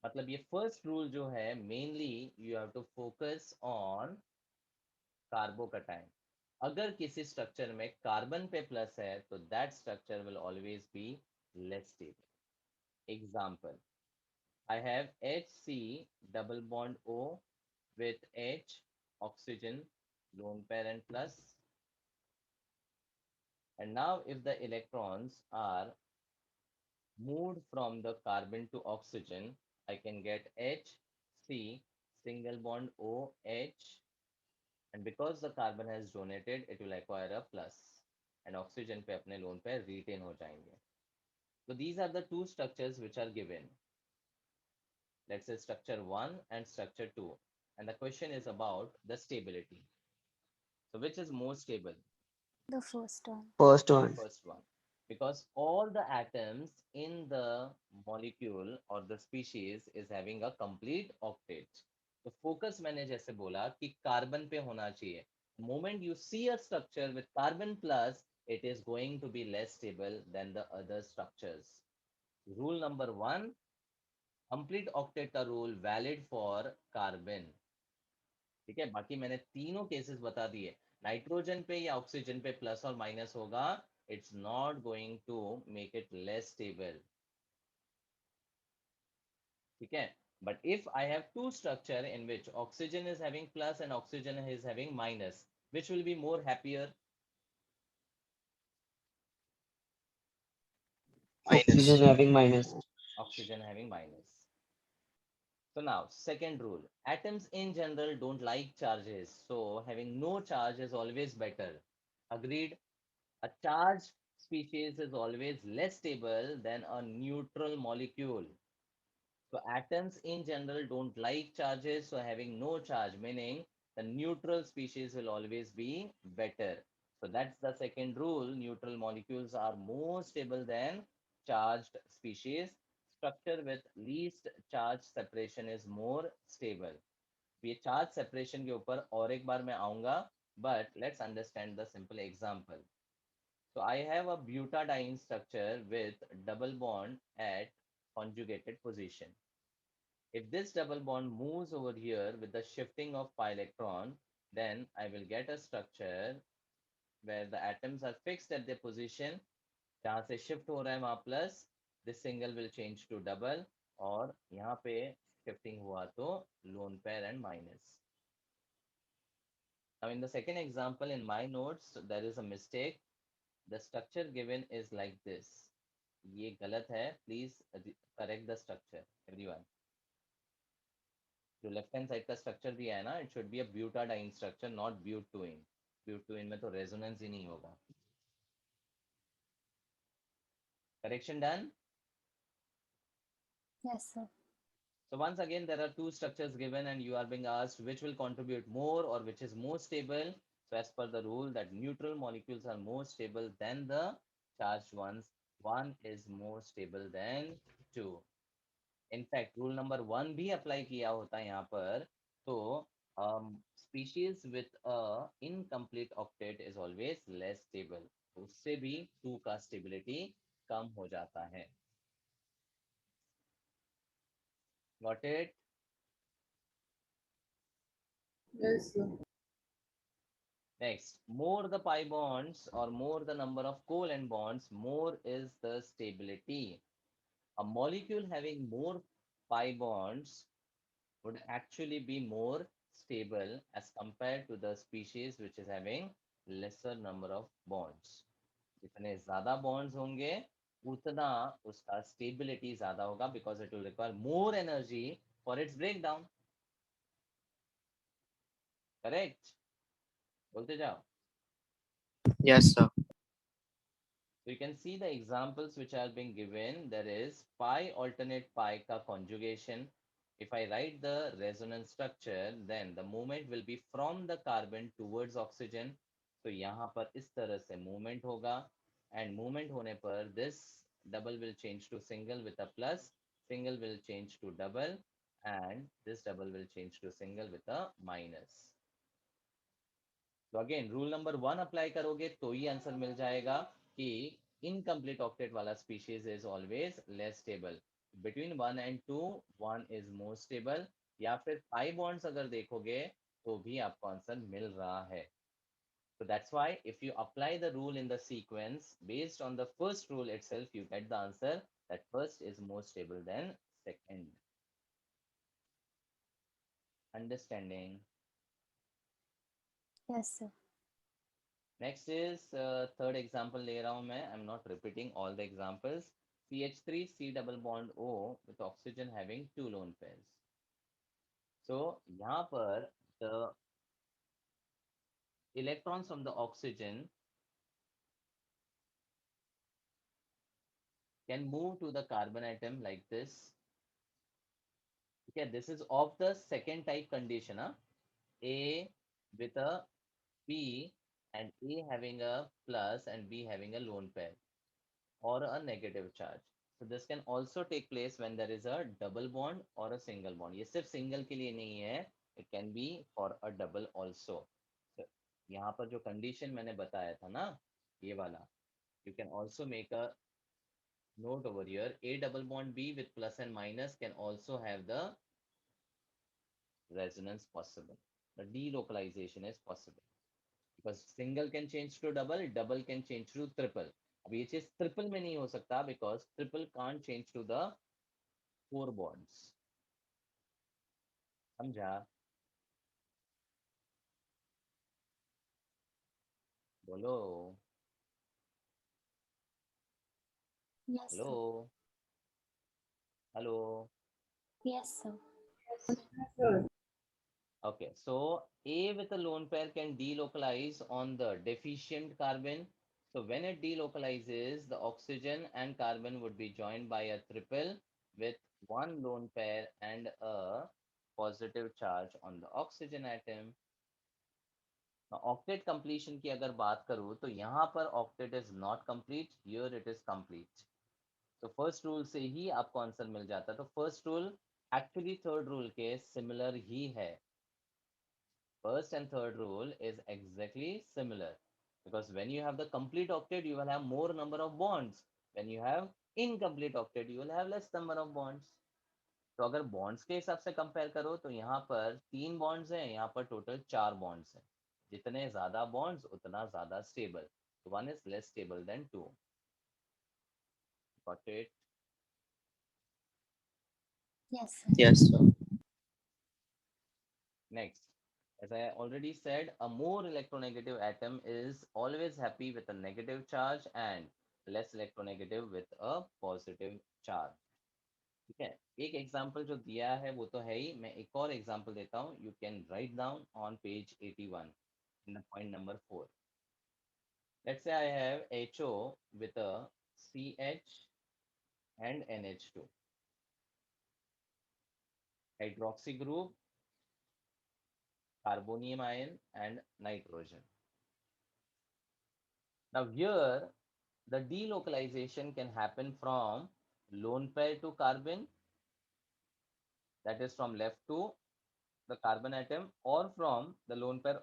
मतलब ये first rule जो है, mainly you have to focus on कार्बोकटाइन. अगर किसी structure में carbon पे plus है तो that structure will always be less stable. Example, I have HC double bond O with H oxygen lone pair and plus. And now if the electrons are moved from the carbon to oxygen, I can get HC single bond OH, and because the carbon has donated, it will acquire a plus, and oxygen पे अपने lone pair retain हो जाएंगे. So these are the two structures which are given. Let's say structure 1 and structure 2. And the question is about the stability. So which is more stable? The first one. First one. First one. Because all the atoms in the molecule or the species is having a complete octet. तो focus मैंने जैसे बोला कि carbon पे होना चाहिए. Moment you see a structure with carbon plus, it is going to be less stable than the other structures. Rule number 1, complete octet का rule valid for carbon. ठीक है, बाकी मैंने तीनों केसेस बता दिए. नाइट्रोजन पे या ऑक्सीजन पे प्लस और माइनस होगा, it's not going to make it less stable. ठीक है, but if I have two structure in which oxygen is having plus and oxygen is having minus, which will be more happier? Oxygen having minus. Oxygen having minus. So now, second rule, atoms in general don't like charges, so having no charge is always better. Agreed? A charged species is always less stable than a neutral molecule. So atoms in general don't like charges, so having no charge, meaning the neutral species will always be better. So that's the second rule. Neutral molecules are more stable than charged species. Structure with least charge separation is more stable. ये charge separation के ऊपर और एक बार मैं आऊंगा, but let's understand the simple example. So I have a butadiene structure with double bond at conjugated position. If this double bond moves over here with the shifting of pi electron, then I will get a structure where the atoms are fixed at their position. जहाँ से shift हो रहा है वहाँ plus, this single will change to double, और यहाँ पे shifting हुआ तो lone pair and minus. Now in the second example in my notes, there is a mistake. The structure given is like this. ये गलत है. Please correct the structure, everyone. जो left hand side का structure दिया है ना, it should be a butadiene structure, not butyne. Butyne में तो रेजोनेंस ही नहीं होगा. Correction done? Yes, sir. So once again, there are two structures given and you are being asked which will contribute more or which is more stable. So as per the rule that neutral molecules are more stable than the charged ones, one is more stable than two. In fact, rule number 1 भी apply किया होता है यहाँ पर. तो species with a incomplete octet is always less stable. तो उससे भी 2 का stability कम हो जाता है. Got it? Yes, sir. Next, more the pi bonds or more the number of covalent bonds, more is the stability. A molecule having more pi bonds would actually be more stable as compared to the species which is having lesser number of bonds. जितने ज़्यादा bonds होंगे, उतना उसका stability ज़्यादा होगा because it will require more energy for its breakdown. Correct? बोलते जाओ. Yes, sir. So you can see the examples which are being given. There is pi alternate pi ka conjugation. If I write the resonance structure, then the movement will be from the carbon towards oxygen. तो यहाँ पर इस तरह से movement होगा, and movement होने पर this double will change to single with a plus, single will change to double, and this double will change to single with a minus. तो अगेन रूल नंबर 1 अप्लाई करोगे तो ही answer मिल जाएगा कि incomplete octet वाला species is always less stable. Between 1 and 2 1 is more stable, या फिर 5 bonds अगर देखोगे तो भी आपको आंसर मिल रहा है. So that's why if you apply the rule in the sequence based on the first rule itself, you get the answer that first is more stable than second. Understanding? Yes, sir. Next is third example ले रहा हूँ मैं. I'm not repeating all the examples. CH3 C double bond O with oxygen having 2 lone pairs. So यहाँ पर the electrons from the oxygen can move to the carbon atom like this. Okay, this is of the second type condition. A with a B and A having a plus and B having a lone pair or a negative charge. So this can also take place when there is a double bond or a single bond. ये सिर्फ single के लिए नहीं है, it can be for a double also. So यहाँ पर जो condition मैंने बताया था ना, ये वाला, you can also make a note over here. A double bond B with plus and minus can also have the resonance possible. The delocalization is possible. Because single can change to double, double can change to triple. अब ये चीज triple में नहीं हो सकता because triple can't change to the 4 bonds. समझा? बोलो. Yes, sir. Hello. Hello. Yes, sir. Okay, so A with a lone pair can delocalize on the deficient carbon. So when it delocalizes, the oxygen and carbon would be joined by a triple with one lone pair and a positive charge on the oxygen atom. Octet completion की अगर बात करूं तो यहाँ पर octet is not complete, here it is complete. तो first rule से ही आपको आंसर मिल जाता है. तो first rule actually third rule के सिमिलर ही है. First and third rule is exactly similar because when you have the complete octet, you will have more number of bonds. When you have incomplete octet, you will have less number of bonds. तो अगर bonds के हिसाब से compare करो तो यहाँ पर 3 bonds हैं, यहाँ पर टोटल 4 बॉन्ड्स हैं. जितने ज्यादा बॉन्ड्स उतना ज्यादा stable. One is less stable then 2. Got it? Yes, sir. Yes, sir. Next, as I already said, a more electronegative atom is always happy with a negative charge and less electronegative with a positive charge. ठीक है, एक example जो दिया है वो तो है ही. मैं एक और एग्जांपल देता हूँ. You can write down on page 81 in the point number 4. Let's say I have HO with a CH and NH2. Hydroxy group, carbonium ion and nitrogen. Now here the delocalization can happen from lone pair to carbon, that is from left to the carbon atom, or from the lone pair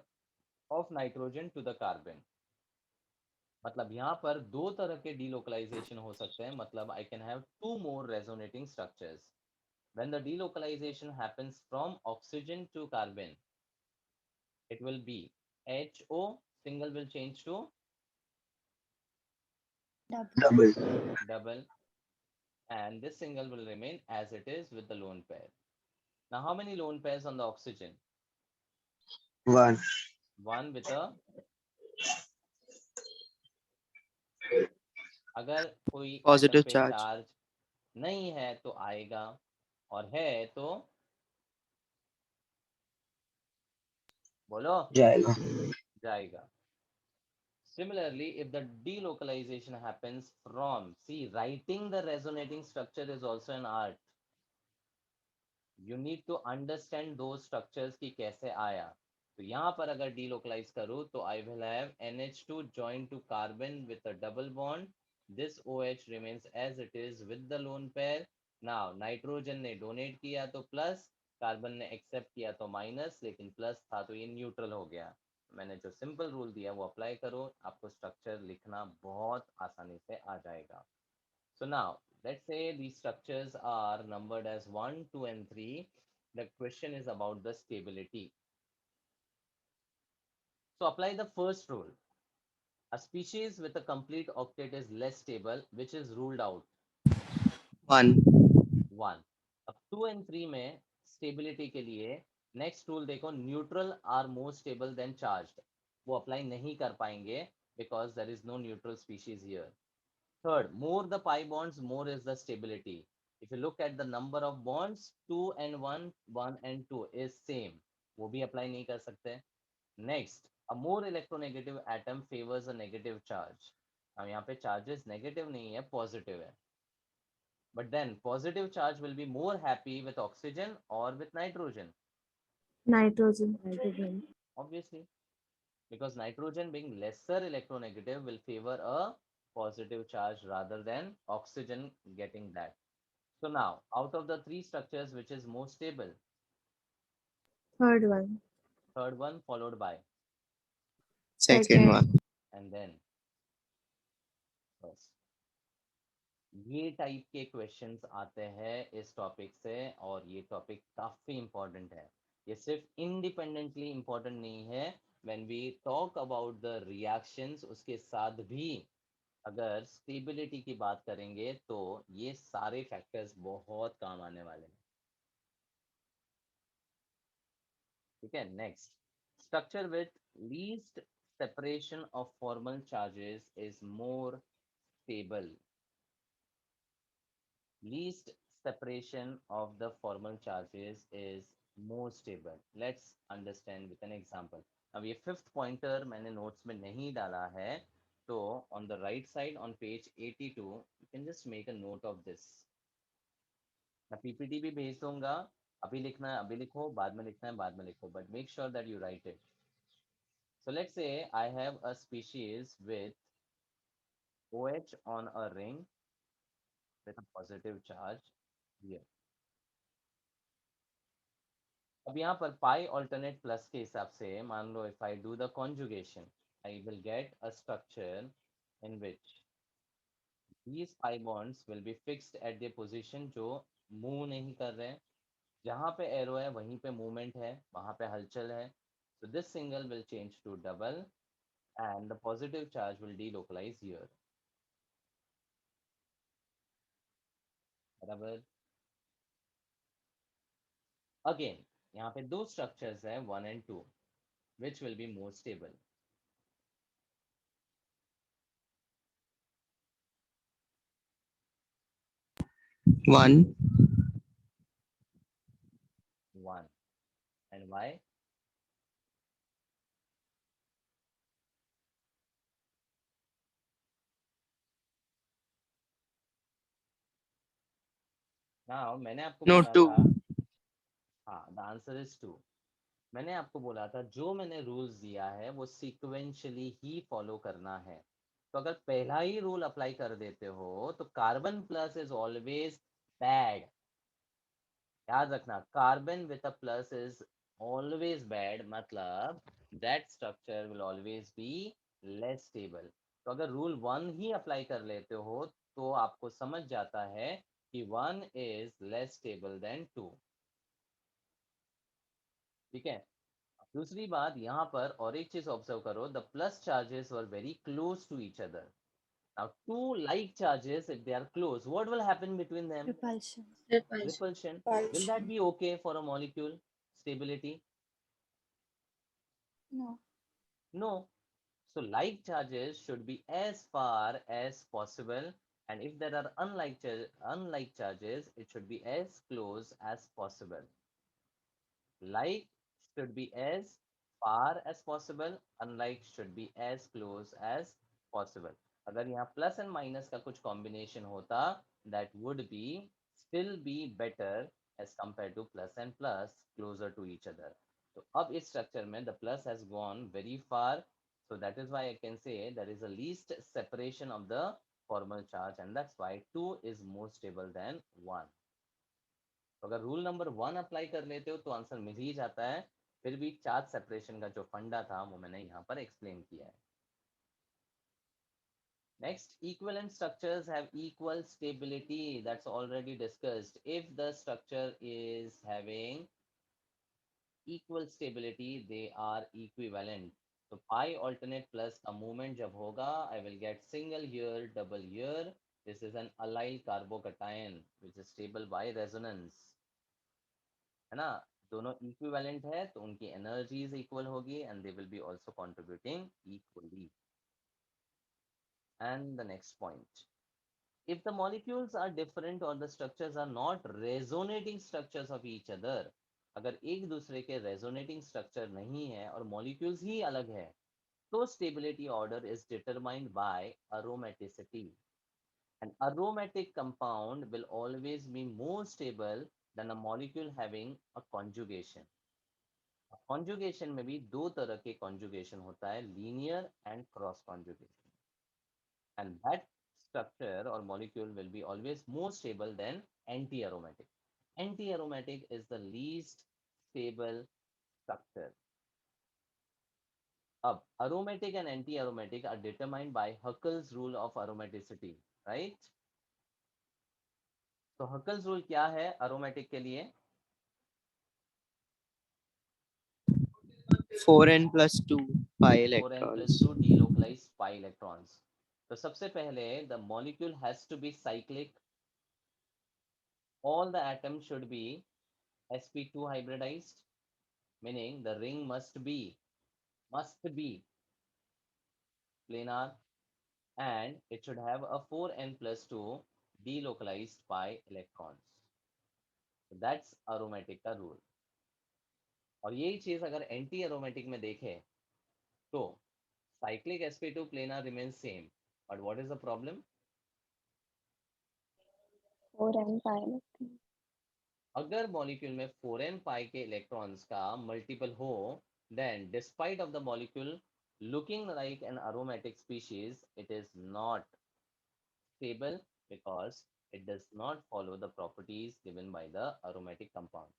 of nitrogen to the carbon. मतलब यहाँ पर दो तरह के delocalization हो सकते हैं. मतलब I can have 2 more resonating structures. When the delocalization happens from oxygen to carbon, it will be HO, single will change to Double. double, and this single will remain as it is with the lone pair. Now how many lone pairs on the oxygen? 1. 1 with a, अगर कोई Positive atom पे charge. Charge नहीं है तो आएगा, और है तो बोलो जाएगा. जाएगा. Similarly, if the delocalization happens from, see, writing the resonating structure is also an art. You need to understand those structures कि कैसे आया. तो यहाँ पर अगर delocalize करूँ तो I will have NH2 joined to carbon with a double bond. This OH remains as it is with the lone pair. Now nitrogen ने donate किया तो plus, कार्बन ने एक्सेप्ट किया तो माइनस, लेकिन प्लस था तो ये न्यूट्रल हो गया. मैंने जो सिंपल रूल दिया वो अप्लाई करो, आपको स्ट्रक्चर लिखना बहुत आसानी से आ जाएगा. So now, let's say these structures are numbered as 1, 2, and 3. The question is about the stability. So apply the first rule. A species with a complete octet is less stable, which is ruled out. 1. 1. अब 2 and 3 में stability के लिए next rule देखो, neutral are more stable than charged. वो apply नहीं कर पाएंगे because there is no neutral species here. Third, more the pi bonds, more is the stability. If you look at the number of bonds, 2 and 1, 1 and 2 is same. वो भी apply नहीं कर सकते. Next, a more electronegative atom favors a negative charge. अब यहाँ पे charges negative नहीं है, positive है. But then positive charge will be more happy with oxygen or with nitrogen. Nitrogen. Obviously, because nitrogen being lesser electronegative will favor a positive charge rather than oxygen getting that. So now, out of the three structures, which is more stable? Third one. Third one followed by, Second one. and then first. ये type के questions आते हैं इस topic से, और ये topic काफी important है. ये सिर्फ इंडिपेंडेंटली इंपॉर्टेंट नहीं है. When we talk about the reactions, उसके साथ भी अगर स्टेबिलिटी की बात करेंगे तो ये सारे फैक्टर्स बहुत काम आने वाले हैं. ठीक है. Next, structure with least separation of formal charges is more stable. Least separation of the formal charges is more stable. Let's understand with an example. अब ये फिफ्थ पॉइंटर मैंने नोट्स में नहीं डाला है, तो on the right side on page 82 you can just make a note of this. मैं PPT भी भेज दूंगा. अभी लिखना है अभी लिखो, बाद में लिखना है बाद में लिखो, but make sure that you write it. So let's say I have a species with OH on a ring with a positive charge here. अब यहाँ पर पाई alternate plus के हिसाब से मान लो, if I do the conjugation, I will get a structure in which these pi bonds will be fixed at their position जो move नहीं कर रहे हैं. जहाँ पे एरो है वहीं पे मूवमेंट है, वहाँ पे हलचल है. So this single will change to double and the positive charge will delocalize here. बराबर. Again, यहाँ पे दो structures है 1 and 2, which will be more stable. 1. 1. And why? Now मैंने आपको No, बोला 2. था, हाँ, the answer is 2. मैंने आपको बोला था जो मैंने रूल्स दिया है वो सीक्वेंशियली ही फॉलो करना है. तो अगर पहला ही रूल अप्लाई कर देते हो तो carbon plus is always bad. याद रखना, carbon with a plus is always bad, मतलब that structure will always be less stable. तो अगर रूल 1 ही अप्लाई कर लेते हो तो आपको समझ जाता है कि 1 इज लेस स्टेबल देन 2. ठीक है. दूसरी बात यहाँ पर और एक चीज ऑब्जर्व करो, the plus charges were very close to each other. Now to like charges, if they are close, what will happen between them? Repulsion. Repulsion. Will that be okay for a molecule stability? No. No. So like charges should be as far as possible, and if there are unlike charges, it should be as close as possible. Like should be as far as possible, unlike should be as close as possible. अगर यहाँ plus and minus का कुछ combination होता, that would be still be better as compared to plus and plus closer to each other. तो अब इस structure में the plus has gone very far, so that is why I can say there is a least separation of the formal charge, and that's why 2 is more stable than 1. तो अगर rule number 1 apply कर लेते हो तो answer मिल ही जाता है। फिर भी चार्ज सेपरेशन का जो फंडा था वो मैंने यहाँ पर एक्सप्लेन किया है। Next, equivalent structures have equal stability. That's already discussed. If the structure is having equal stability, they are equivalent. So pi alternate plus का movement जब होगा, I will get single here, double here. This is an allyl carbocation which is stable by resonance. है ना? दोनों equivalent है तो उनकी energies equal होगी and they will be also contributing equally. And the next point, if the molecules are different or the structures are not resonating structures of each other, अगर एक दूसरे के resonating structure नहीं है और molecules ही अलग है, तो stability order is determined by aromaticity. An aromatic compound will always be more stable than a molecule having a conjugation. Conjugation में भी दो तरह के कॉन्जुगेशन होता है, linear and cross conjugation, and that structure और molecule will be always more stable than anti aromatic. Anti aromatic is the least stable structure. अब aromatic and anti aromatic are determined by Huckel's rule of aromaticity, right? तो Huckel's rule क्या है aromatic के लिए? 4n plus 2 pi 4n electrons. plus 2 delocalized pi electrons. तो सबसे पहले the molecule has to be cyclic. All the atoms should be sp2 hybridized, meaning the ring must be planar, and it should have a 4n plus 2 delocalized pi electrons. So that's aromatic का rule. और यही चीज अगर anti aromatic में देखें तो cyclic sp2 planar remains same, but what is the problem? 4n pi electron. अगर molecule में 4n पाई के इलेक्ट्रॉन्स का मल्टीपल हो, then despite of the molecule looking like an aromatic species, it is not stable because it does not follow the properties given by the aromatic compound.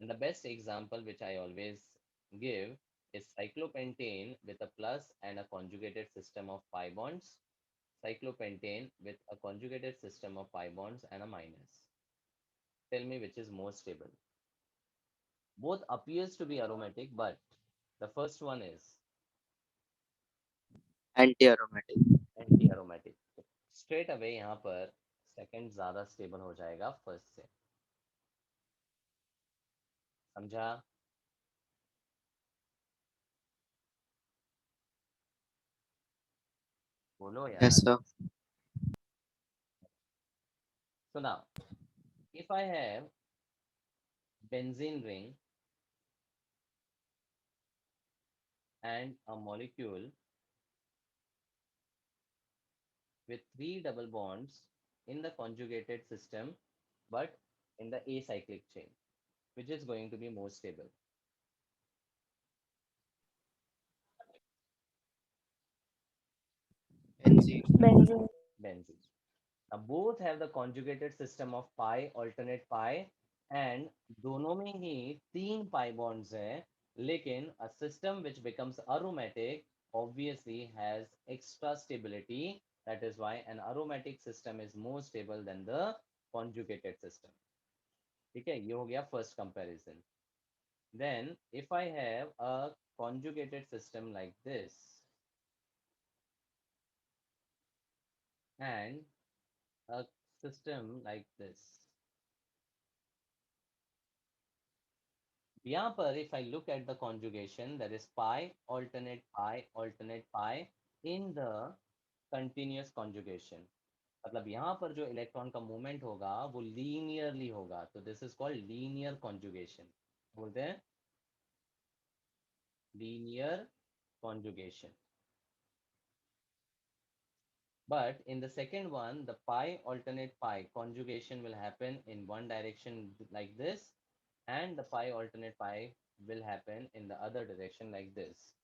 And the best example which I always give is cyclopentane with a plus and a conjugated system of pi bonds, cyclopentane with a conjugated system of pi bonds and a minus. Tell me which is more stable. Both appears to be aromatic, but the first one is Anti-aromatic. Anti aromatic. Straight away यहाँ पर second ज्यादा stable हो जाएगा first से. समझा? बोलो यार. Yes, sir. So now, if I have benzene ring and a molecule with 3 double bonds in the conjugated system, but in the acyclic chain, which is going to be more stable? Benzene. Benzene. Benzene. Now both have the conjugated system of pi, alternate pi, and दोनों में ही 3 pi bonds हैं, लेकिन a system which becomes aromatic obviously has extra stability. That is why an aromatic system is more stable than the conjugated system. ठीक है, ये हो गया first comparison. Then if I have a conjugated system like this and a system like this, यहाँ पर if I look at the conjugation, there is pi, alternate pi in the continuous conjugation. मतलब यहाँ पर जो electron का movement होगा वो linearly होगा, तो this is called linear conjugation. बोलते हैं linear conjugation. But in the second one, the pi alternate pi conjugation will happen in one direction like this, and the pi alternate pi will happen in the other direction like this.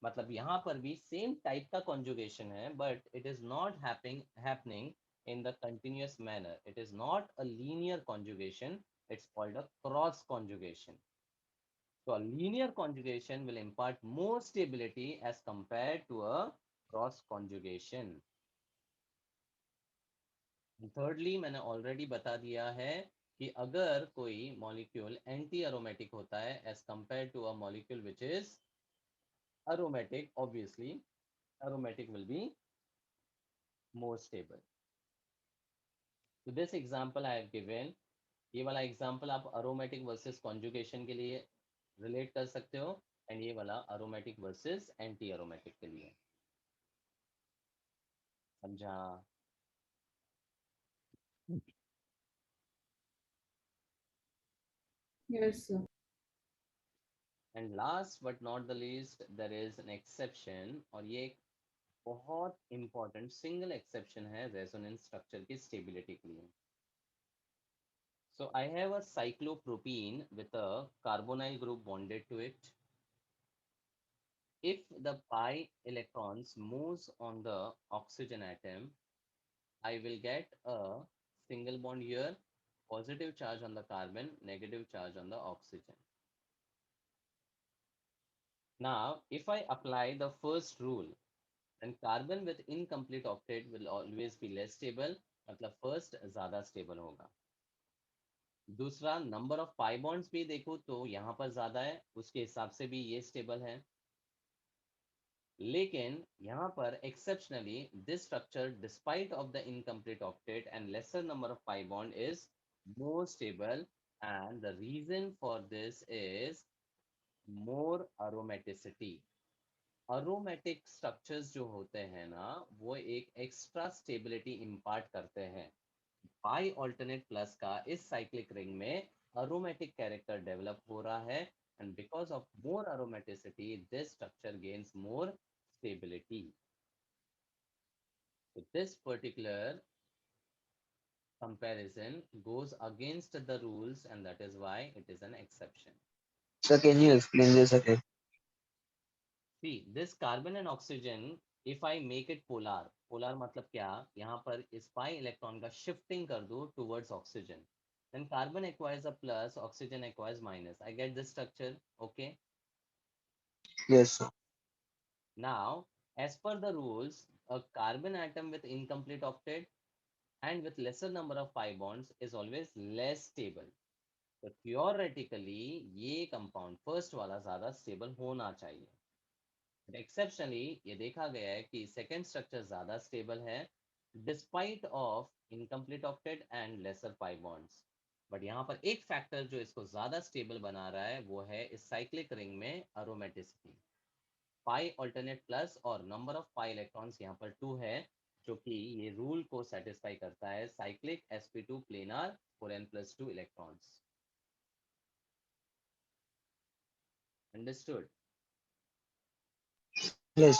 मतलब यहाँ पर भी same type का conjugation है, but it is not happening in the continuous manner. It is not a linear conjugation. It's called a cross conjugation. So a linear conjugation will impart more stability as compared to a cross conjugation. Thirdly, मैंने already बता दिया है कि अगर कोई molecule anti aromatic होता है as compare to a molecule which is aromatic, obviously aromatic will be more stable. So this example I have given, ये वाला एग्जाम्पल आप aromatic वर्सेस conjugation के लिए रिलेट कर सकते हो, एंड ये वाला aromatic वर्सेस एंटी एरोमेटिक के लिए. समझा? Yes, sir. And last but not the least there is an exception, और ये एक बहुत इंपॉर्टेंट सिंगल एक्सेप्शन है रेजोनेंस स्ट्रक्चर की स्टेबिलिटी के लिए. So I have a cyclopropene with a carbonyl group bonded to it. If the pi electrons moves on the oxygen atom, I will get a single bond here, positive charge on the carbon, negative charge on the oxygen. Now, if I apply the first rule, then carbon with incomplete octet will always be less stable, मतलब first ज़्यादा stable होगा. दूसरा, number of pi bonds भी देखो तो यहाँ पर ज़्यादा है, उसके हिसाब से भी ये स्टेबल है. लेकिन यहाँ पर exceptionally this structure despite of the incomplete octet and lesser number of pi bond is more stable, and the reason for this is more aromaticity. aromatic structures जो होते हैं ना, वो एक extra stability impart करते हैं. pi alternate plus का इस cyclic ring में aromatic character develop हो रहा है, and because of more aromaticity this structure gains more stability. So this particular comparison goes against the rules, and that is why it is an exception. So can you explain this again? See, this carbon and oxygen, if I make it polar, polar मतलब क्या, यहाँ पर इस pi electron का shifting कर दो towards oxygen, then carbon acquires a plus, oxygen acquires minus. I get this structure, okay? Yes, sir. Now, as per the rules, a carbon atom with incomplete octet and with lesser number of pi bonds is always less stable. तो theoretically ये compound first वाला ज्यादा stable होना चाहिए. But exceptionally ये देखा गया है कि सेकेंड स्ट्रक्चर ज्यादा स्टेबल है despite of incomplete octet and lesser pi bonds. But यहाँ पर एक फैक्टर जो इसको ज्यादा स्टेबल बना रहा है वो है इस साइक्लिक रिंग में अरोमेटिसिटी. पाई ऑल्टरनेट प्लस और नंबर ऑफ पाई इलेक्ट्रॉन्स यहाँ पर 2 है, जो कि ये रूल को सेटिस्फाई करता है, cyclic sp2 planar for n+2 electrons. Understood? Yes.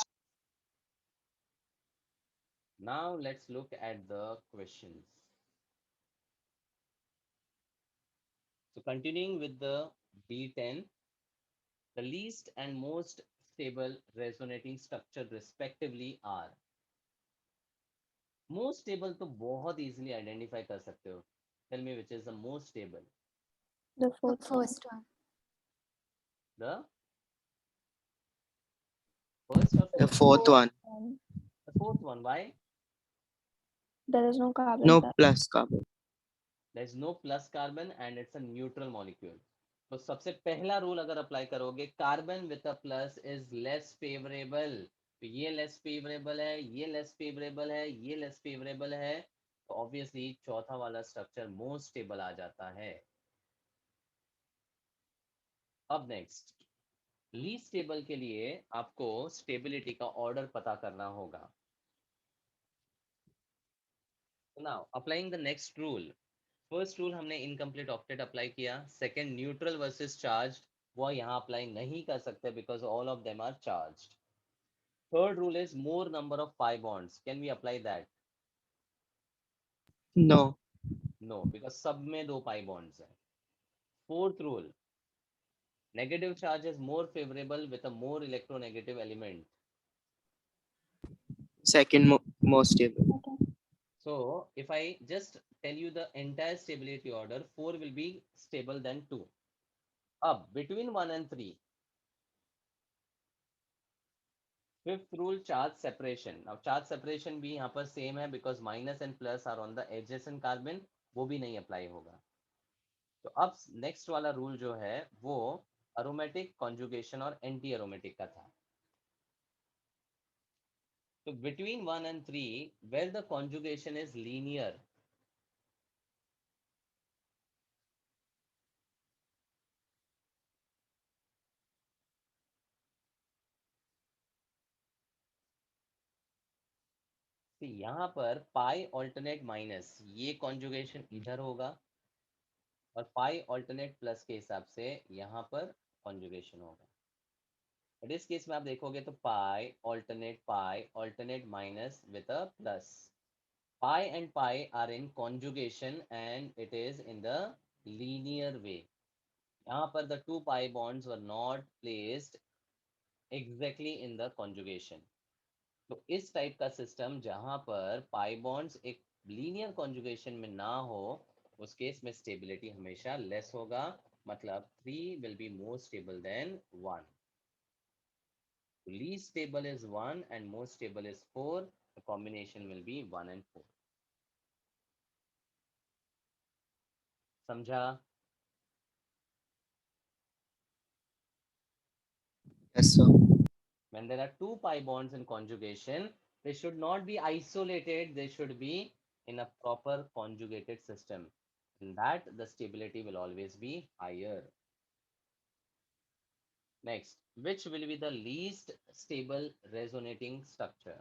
Now let's look at the questions. So continuing with the D10, the least and most stable resonating structure respectively are. Most stable तो बहुत easily identify कर सकते हो. Tell me which is the most stable. The The fourth one. first one. The first or The fourth? fourth one. one. The fourth one. Why? There is no carbon. No plus. plus carbon. There is no plus carbon and it's a neutral molecule. तो सबसे पहला rule अगर apply करोगे, carbon with a plus is less favourable. तो ये less favourable है, ये less favourable है, ये लेस फेवरेबल है, तो ऑब्वियसली चौथा वाला स्ट्रक्चर मोस्ट स्टेबल आ जाता है. अब नेक्स्ट, लीस्ट स्टेबल के लिए आपको स्टेबिलिटी का ऑर्डर पता करना होगा. Now applying the next rule. First rule हमने इनकम्प्लीट ऑक्टेट अप्लाई किया, सेकंड न्यूट्रल वर्सेस चार्ज वो यहाँ अप्लाई नहीं कर सकते because all of them are charged. Third rule is more number of pi bonds. Can we apply that? No. No, because सब में दो pi bonds है. Fourth rule, negative charge is more favorable with a more electronegative element. Second most stable. Second. So if I just tell you the entire stability order, 4 will be stable than 2. Up between 1 and 3, fifth rule, charge separation. Now charge separation भी यहाँ पर same है because minus and plus are on the adjacent carbon, वो भी नहीं apply होगा. तो अब next वाला rule जो है वो aromatic conjugation और anti aromatic का था. So between 1 and 3, where the conjugation is linear, तो यहाँ पर पाई ऑल्टरनेट माइनस, ये कॉन्जुगेशन इधर होगा और पाई ऑल्टरनेट प्लस के हिसाब से यहाँ पर कॉन्जुगेशन होगा. बट इस केस में आप देखोगे तो pi alternate minus with a plus. Pi and pi are in conjugation and it is in the linear way. यहाँ पर the two pi bonds were not placed exactly in the conjugation. तो इस type का system जहां पर pi bonds एक linear conjugation में ना हो, उस केस में स्टेबिलिटी हमेशा लेस होगा. मतलब 3 will be more stable than 1. Least stable is 1 and most stable is 4. The combination will be 1 and 4. समझा? Yes, sir. When there are two pi bonds in conjugation, they should not be isolated. They should be in a proper conjugated system. In that, the stability will always be higher. Next, which will be the least stable resonating structure?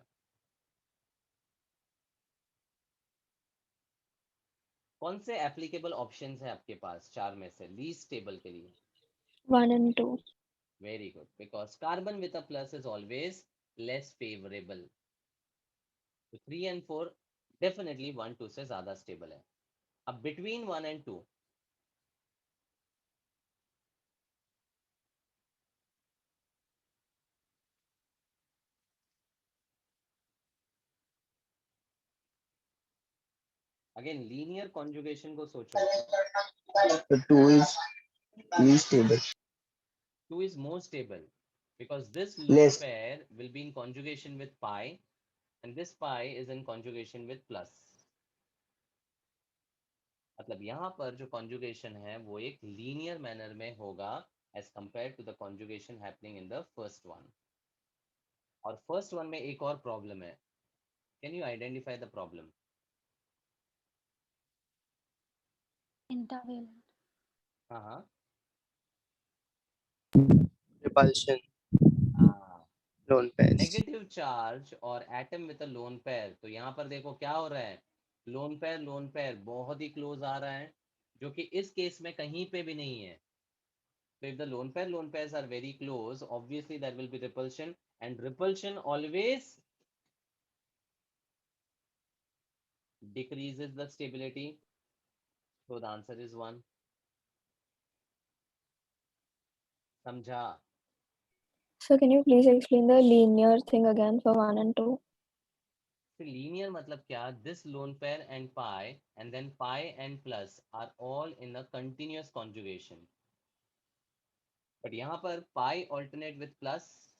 कौन से applicable options हैं आपके पास चार में से least stable के लिए? 1 and 2. Very good, because carbon with a plus is always less favourable. तो 3 and 4 डेफिनेटली 1 2 से ज्यादा स्टेबल है. अब between 1 and 2, again linear conjugation को सोचो. The 2 is least stable. 2 is more stable because this lone Less. pair will be in conjugation with pi and this pi is in conjugation with plus. मतलब यहाँ पर जो conjugation है वो एक linear manner में होगा as compared to the conjugation happening in the first one. और first one में एक और problem है. Can you identify the problem? Pentavalent. हाँ. Repulsion. हाँ. Lone pairs. नेगेटिव चार्ज और atom with a lone pair. तो यहाँ पर देखो क्या हो रहा है, लोन पेयर बहुत ही क्लोज आ रहा है, जो कि इस केस में कहीं पे भी नहीं है. So if the lone pairs are very close, obviously there will be repulsion, and repulsion always decreases the stability. So the answer is 1. समझा? So can you please explain the linear thing again for 1 and 2? So linear मतलब क्या? This lone pair and pi and then pi and plus are all in a continuous conjugation. But यहाँ पर pi alternate with plus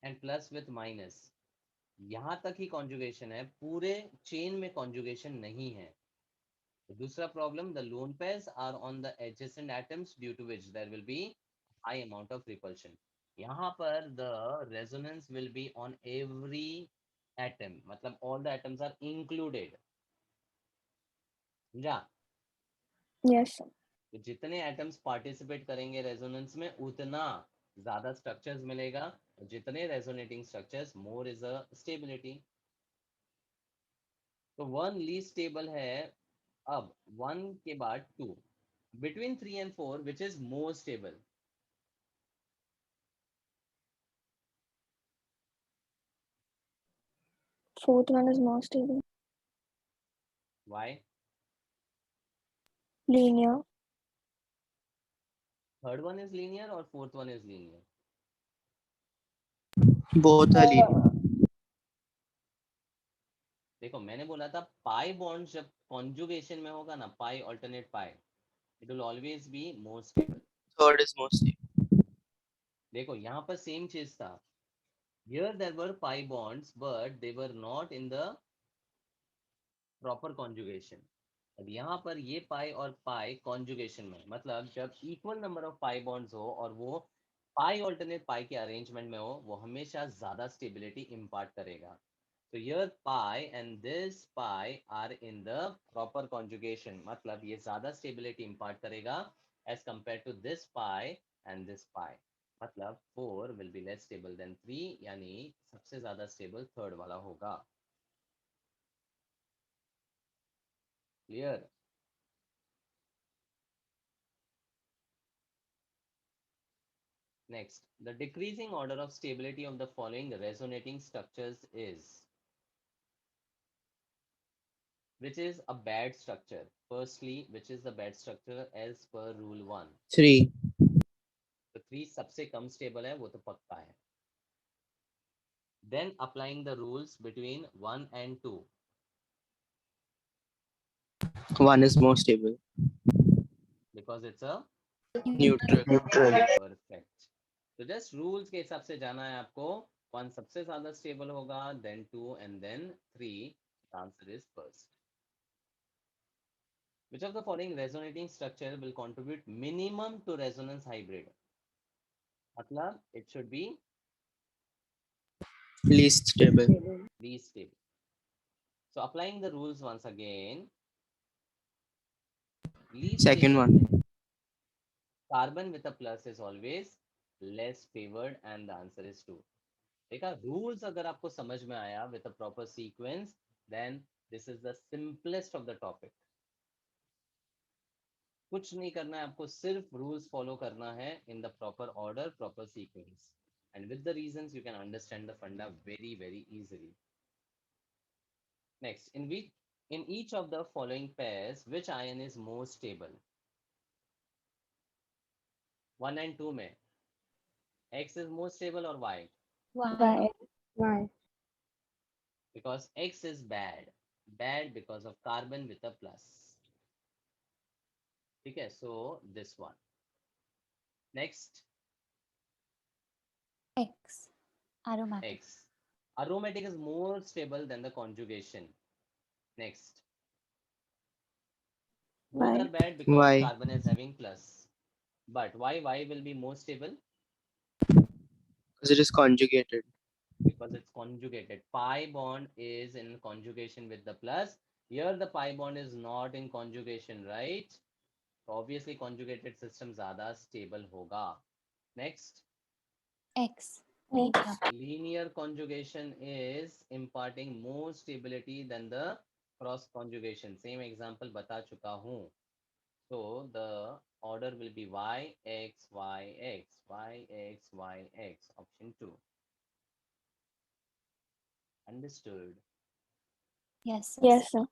and plus with minus. यहाँ तक ही conjugation है, पूरे chain में conjugation नहीं है. दूसरा problem, the lone pairs are on the adjacent atoms due to which there will be high amount of repulsion. यहाँ पर the resonance will be on every atom, मतलब all the atoms are included. समझा? Yes, sir. तो जितने atoms participate करेंगे resonance में उतना ज्यादा स्ट्रक्चर्स मिलेगा. जितने resonating structures, more is a stability. तो 1 लीस्ट स्टेबल है. अब 1 के बाद 2, between 3 and 4 which is more stable? fourth one is more stable. Why? Linear. Third one is linear or fourth one is linear? Both are linear. देखो मैंने बोला था pi bond जब कॉन्जुगेशन में होगा ना, pi alternate pi, it will always be more stable. Third is more stable. देखो यहाँ पर सेम चीज था. Here there were pi bonds, but they were not in the proper conjugation. अब यहाँ पर ये पाई और पाई कॉन्जुगेशन में, मतलब जब equal number of pi bonds हो और वो पाई ऑल्टरनेट पाई के अरेंजमेंट में हो, वो हमेशा ज्यादा स्टेबिलिटी इम्पार्ट करेगा. So here pi and this pi are in the proper conjugation, मतलब ये ज्यादा स्टेबिलिटी इम्पार्ट करेगा as compared to this pi and this pi. मतलब 4 will be less stable than 3, यानी सबसे ज्यादा स्टेबल थर्ड वाला होगा. Clear? Next, the decreasing order of stability of the following resonating structures is, which is a bad structure? Firstly, which is the bad structure as per rule 1? 3. तो 3 सबसे कम stable है, वो तो पक्का है. Then applying the rules between 1 and 2. 1 is more stable. Because it's a Neutral. perfect. तो just rules के हिसाब से जाना है आपको. 1 सबसे ज्यादा स्टेबल होगा, then 2 and then 3. The answer is first. Which of the following resonating structure will contribute minimum to resonance hybrid? मतलब it should be Least stable. least stable. So applying the rules once again. Least Second stable one. में carbon with a plus is always less favored and the answer is 2. देखा, rules अगर आपको समझ में आया with a proper sequence, then this is the simplest of the topic. कुछ नहीं करना है आपको, सिर्फ rules follow करना है in the proper order, proper sequence, and with the reasons you can understand the funda very easily. Next, in each of the following pairs, which ion is more stable? 1 and 2 में X is more stable or Y? Y. Why? Why? Because X is bad. Bad because of carbon with a plus. Okay, so this one. Next, X. Aromatic. X. Aromatic is more stable than the conjugation. Next. Both Why? are bad because Why? carbon is having plus. But why Y will be more stable? Because it is conjugated. Because it's conjugated. Pi bond is in conjugation with the plus. Here the pi bond is not in conjugation, right? So obviously conjugated system ज़्यादा stable होगा. Next. X. X. Linear conjugation is imparting more stability than the cross conjugation. Same example बता चुका हूँ. So the order will be Y, X, Y, X, Y, X, Y, X. Option 2. Understood. Yes. Yes, sir.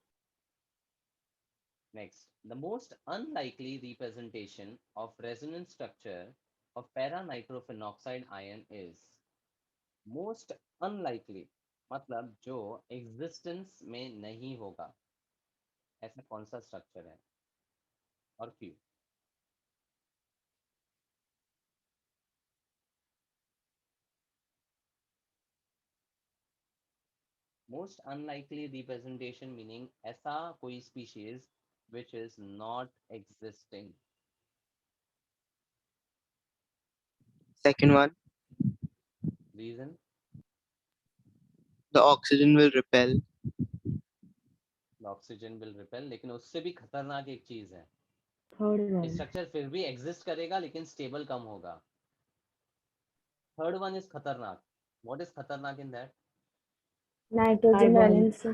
Next, the most unlikely representation of resonance structure of para-nitrophenoxide ion is, most unlikely मतलब जो existence में नहीं होगा, ऐसा कौन सा structure है और क्यों? Most unlikely representation meaning ऐसा कोई species which is not existing. Second one. Reason? The oxygen will repel. The oxygen will repel. लेकिन उससे भी खतरनाक एक चीज है, Third one. स्ट्रक्चर फिर भी एग्जिस्ट करेगा लेकिन स्टेबल कम होगा. Third one is खतरनाक. What is खतरनाक in that? Nitrogen valence.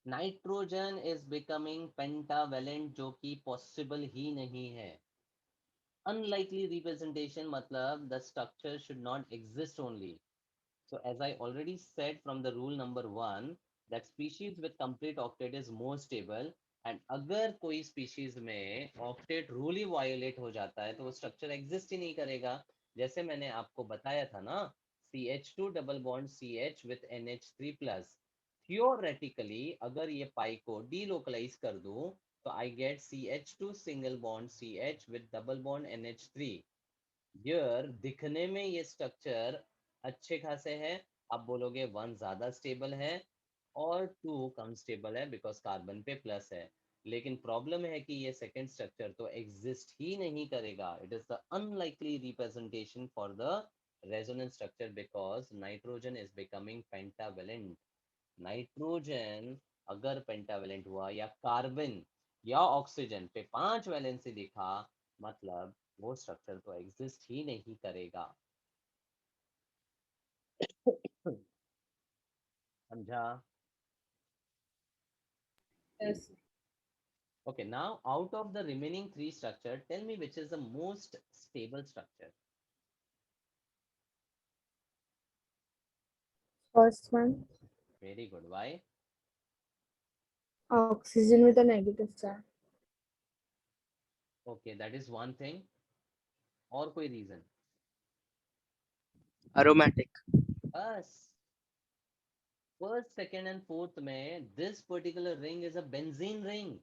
Nitrogen is becoming pentavalent, जो कि possible ही नहीं है. Unlikely representation मतलब the structure should not exist only. So as I already said from the rule number 1 that species with complete octet is more stable, and अगर कोई species में octet rule ही violate हो जाता है तो वो structure exist ही नहीं करेगा. जैसे मैंने आपको बताया था ना, CH2 double bond CH with NH3 plus. Theoretically अगर ये pi को delocalize कर दूं तो I get CH2 single bond CH with double bond NH3. Here दिखने में ये स्ट्रक्चर अच्छे खासे है. आप बोलोगे 1 ज्यादा स्टेबल है और 2 कम स्टेबल है बिकॉज कार्बन पे प्लस है. लेकिन प्रॉब्लम है कि ये सेकंड स्ट्रक्चर तो एग्जिस्ट ही नहीं करेगा. It is the unlikely representation for the resonance structure because nitrogen is becoming pentavalent. Nitrogen अगर पेंटावेलेंट हुआ या कार्बन या ऑक्सीजन पे 5 वैलेंसी दिखा, मतलब वो स्ट्रक्चर तो एग्जिस्ट ही नहीं करेगा. समझा? Yes. Okay, now out of the remaining 3 structure, tell me which is the most stable structure. First one, Very good. Why? oxygen with a negative charge. Okay, that is one thing. और कोई reason? Aromatic. बस. First, second and fourth में this particular ring is a benzene ring.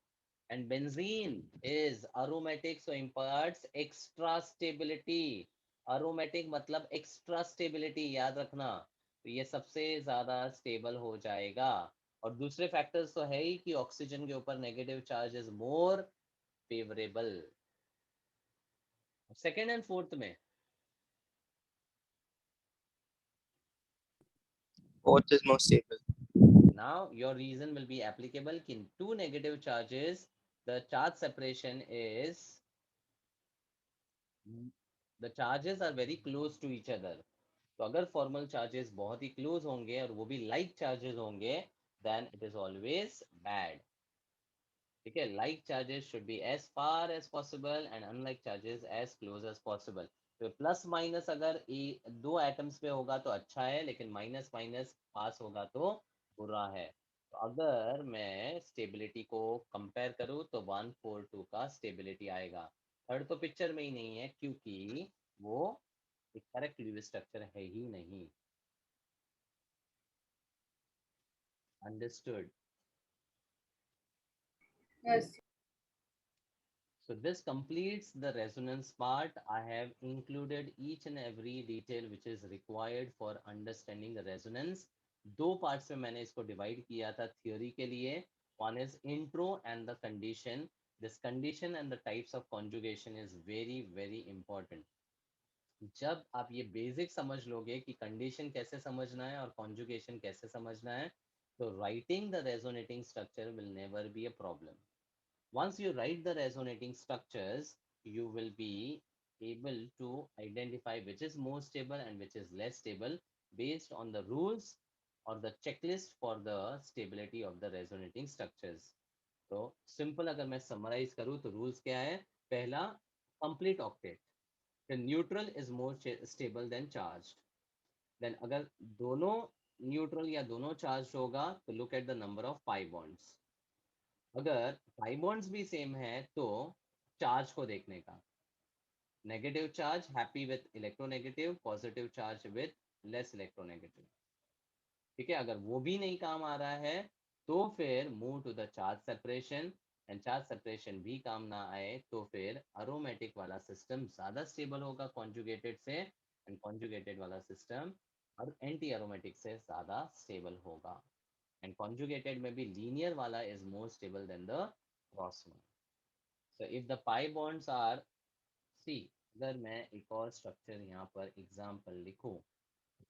And benzene is aromatic, so imparts extra stability. Aromatic मतलब extra stability, याद रखना. तो ये सबसे ज्यादा स्टेबल हो जाएगा. और दूसरे फैक्टर्स तो है ही कि ऑक्सीजन के ऊपर negative charge is more favourable. Second and fourth में Fourth is more stable. now your reason will be applicable. In two negative charges, the charge separation is, the charges are very close to each other. तो अगर formal charges बहुत ही close होंगे और वो भी like charges होंगे, then it is always bad. ठीक है, like charges should be as far as possible and unlike charges as close as possible. तो प्लस माइनस अगर दो एटम्स पे होगा तो अच्छा है, लेकिन माइनस माइनस पास होगा तो बुरा है. तो अगर मैं स्टेबिलिटी को कंपेयर करूं तो 142 का स्टेबिलिटी आएगा. थर्ड तो पिक्चर में ही नहीं है क्योंकि वो एक करेक्ट Lewis स्ट्रक्चर है ही नहीं. Understood? Yes. So this completes the resonance part. I have included each and every detail which is required for understanding the resonance. दो पार्ट्स में मैंने इसको डिवाइड किया था थ्योरी के लिए. One is intro and the condition. This condition and the types of conjugation is very very important. जब आप ये बेसिक समझ लोगे कि कंडीशन कैसे समझना है और कॉन्जुगेशन कैसे समझना है, तो writing the resonating structure will never be a problem. Once you write the resonating structures, you will be able to identify which is more stable and which is less stable based on the rules or the checklist for the stability of the resonating structures. तो simple अगर मैं summarise करूँ तो rules क्या है? पहला, complete octet. The neutral is more stable than charged. Then अगर दोनों न्यूट्रल या दोनों चार्ज होगा तो look at the number of pi bonds. अगर पाई बॉन्ड्स भी सेम है तो चार्ज को देखने का. Negative charge happy with electronegative, positive charge with less electronegative. ठीक है, अगर वो भी नहीं काम आ रहा है तो फिर move to the charge separation. And charge separation भी काम ना आए तो फिर अरोमेटिक वाला सिस्टम ज्यादा स्टेबल होगा कॉन्जुगेटेड से, एंड कॉन्जुगेटेड वाला सिस्टम और एंटी अरोमेटिक से ज्यादा स्टेबल होगा. एंड कॉन्जुगेटेड में भी लीनियर वाला is more stable than the cross one. So if the pi bonds are, see अगर मैं एक और स्ट्रक्चर यहाँ पर एग्जाम्पल लिखूं,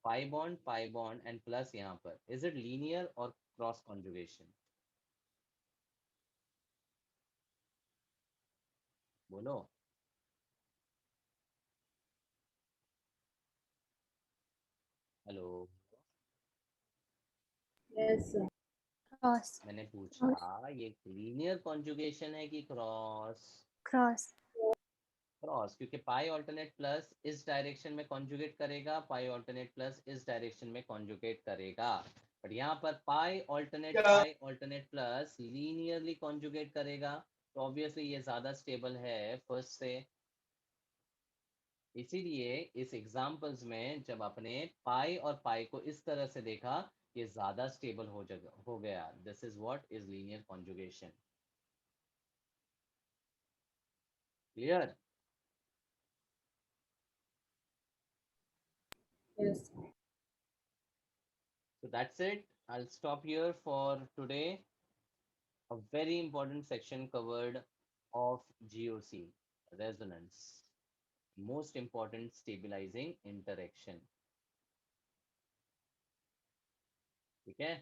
पाई बॉन्ड एंड प्लस यहाँ पर, इज इट लीनियर और क्रॉस कॉन्जुगेशन? बोलो. Hello, Yes, sir. Cross. मैंने पूछा ये लीनियर कॉन्जुगेशन है कि क्रॉस? Cross. क्रॉस, क्योंकि पाई ऑल्टरनेट प्लस इस डायरेक्शन में कॉन्जुगेट करेगा, पाई ऑल्टरनेट प्लस इस डायरेक्शन में कॉन्जुगेट करेगा, बट यहाँ पर पाई ऑल्टरनेट प्लस लीनियरली कॉन्जुगेट करेगा, तो ऑब्वियसली ये ज्यादा स्टेबल है फर्स्ट से। इसीलिए इस एग्जाम्पल्स में जब आपने पाई और पाई को इस तरह से देखा, ये ज्यादा स्टेबल हो गया। This is what is linear conjugation. Clear? Yes. So that's it. I'll stop here for today. A very important section covered of GOC, resonance, most important stabilizing interaction. ठीक है?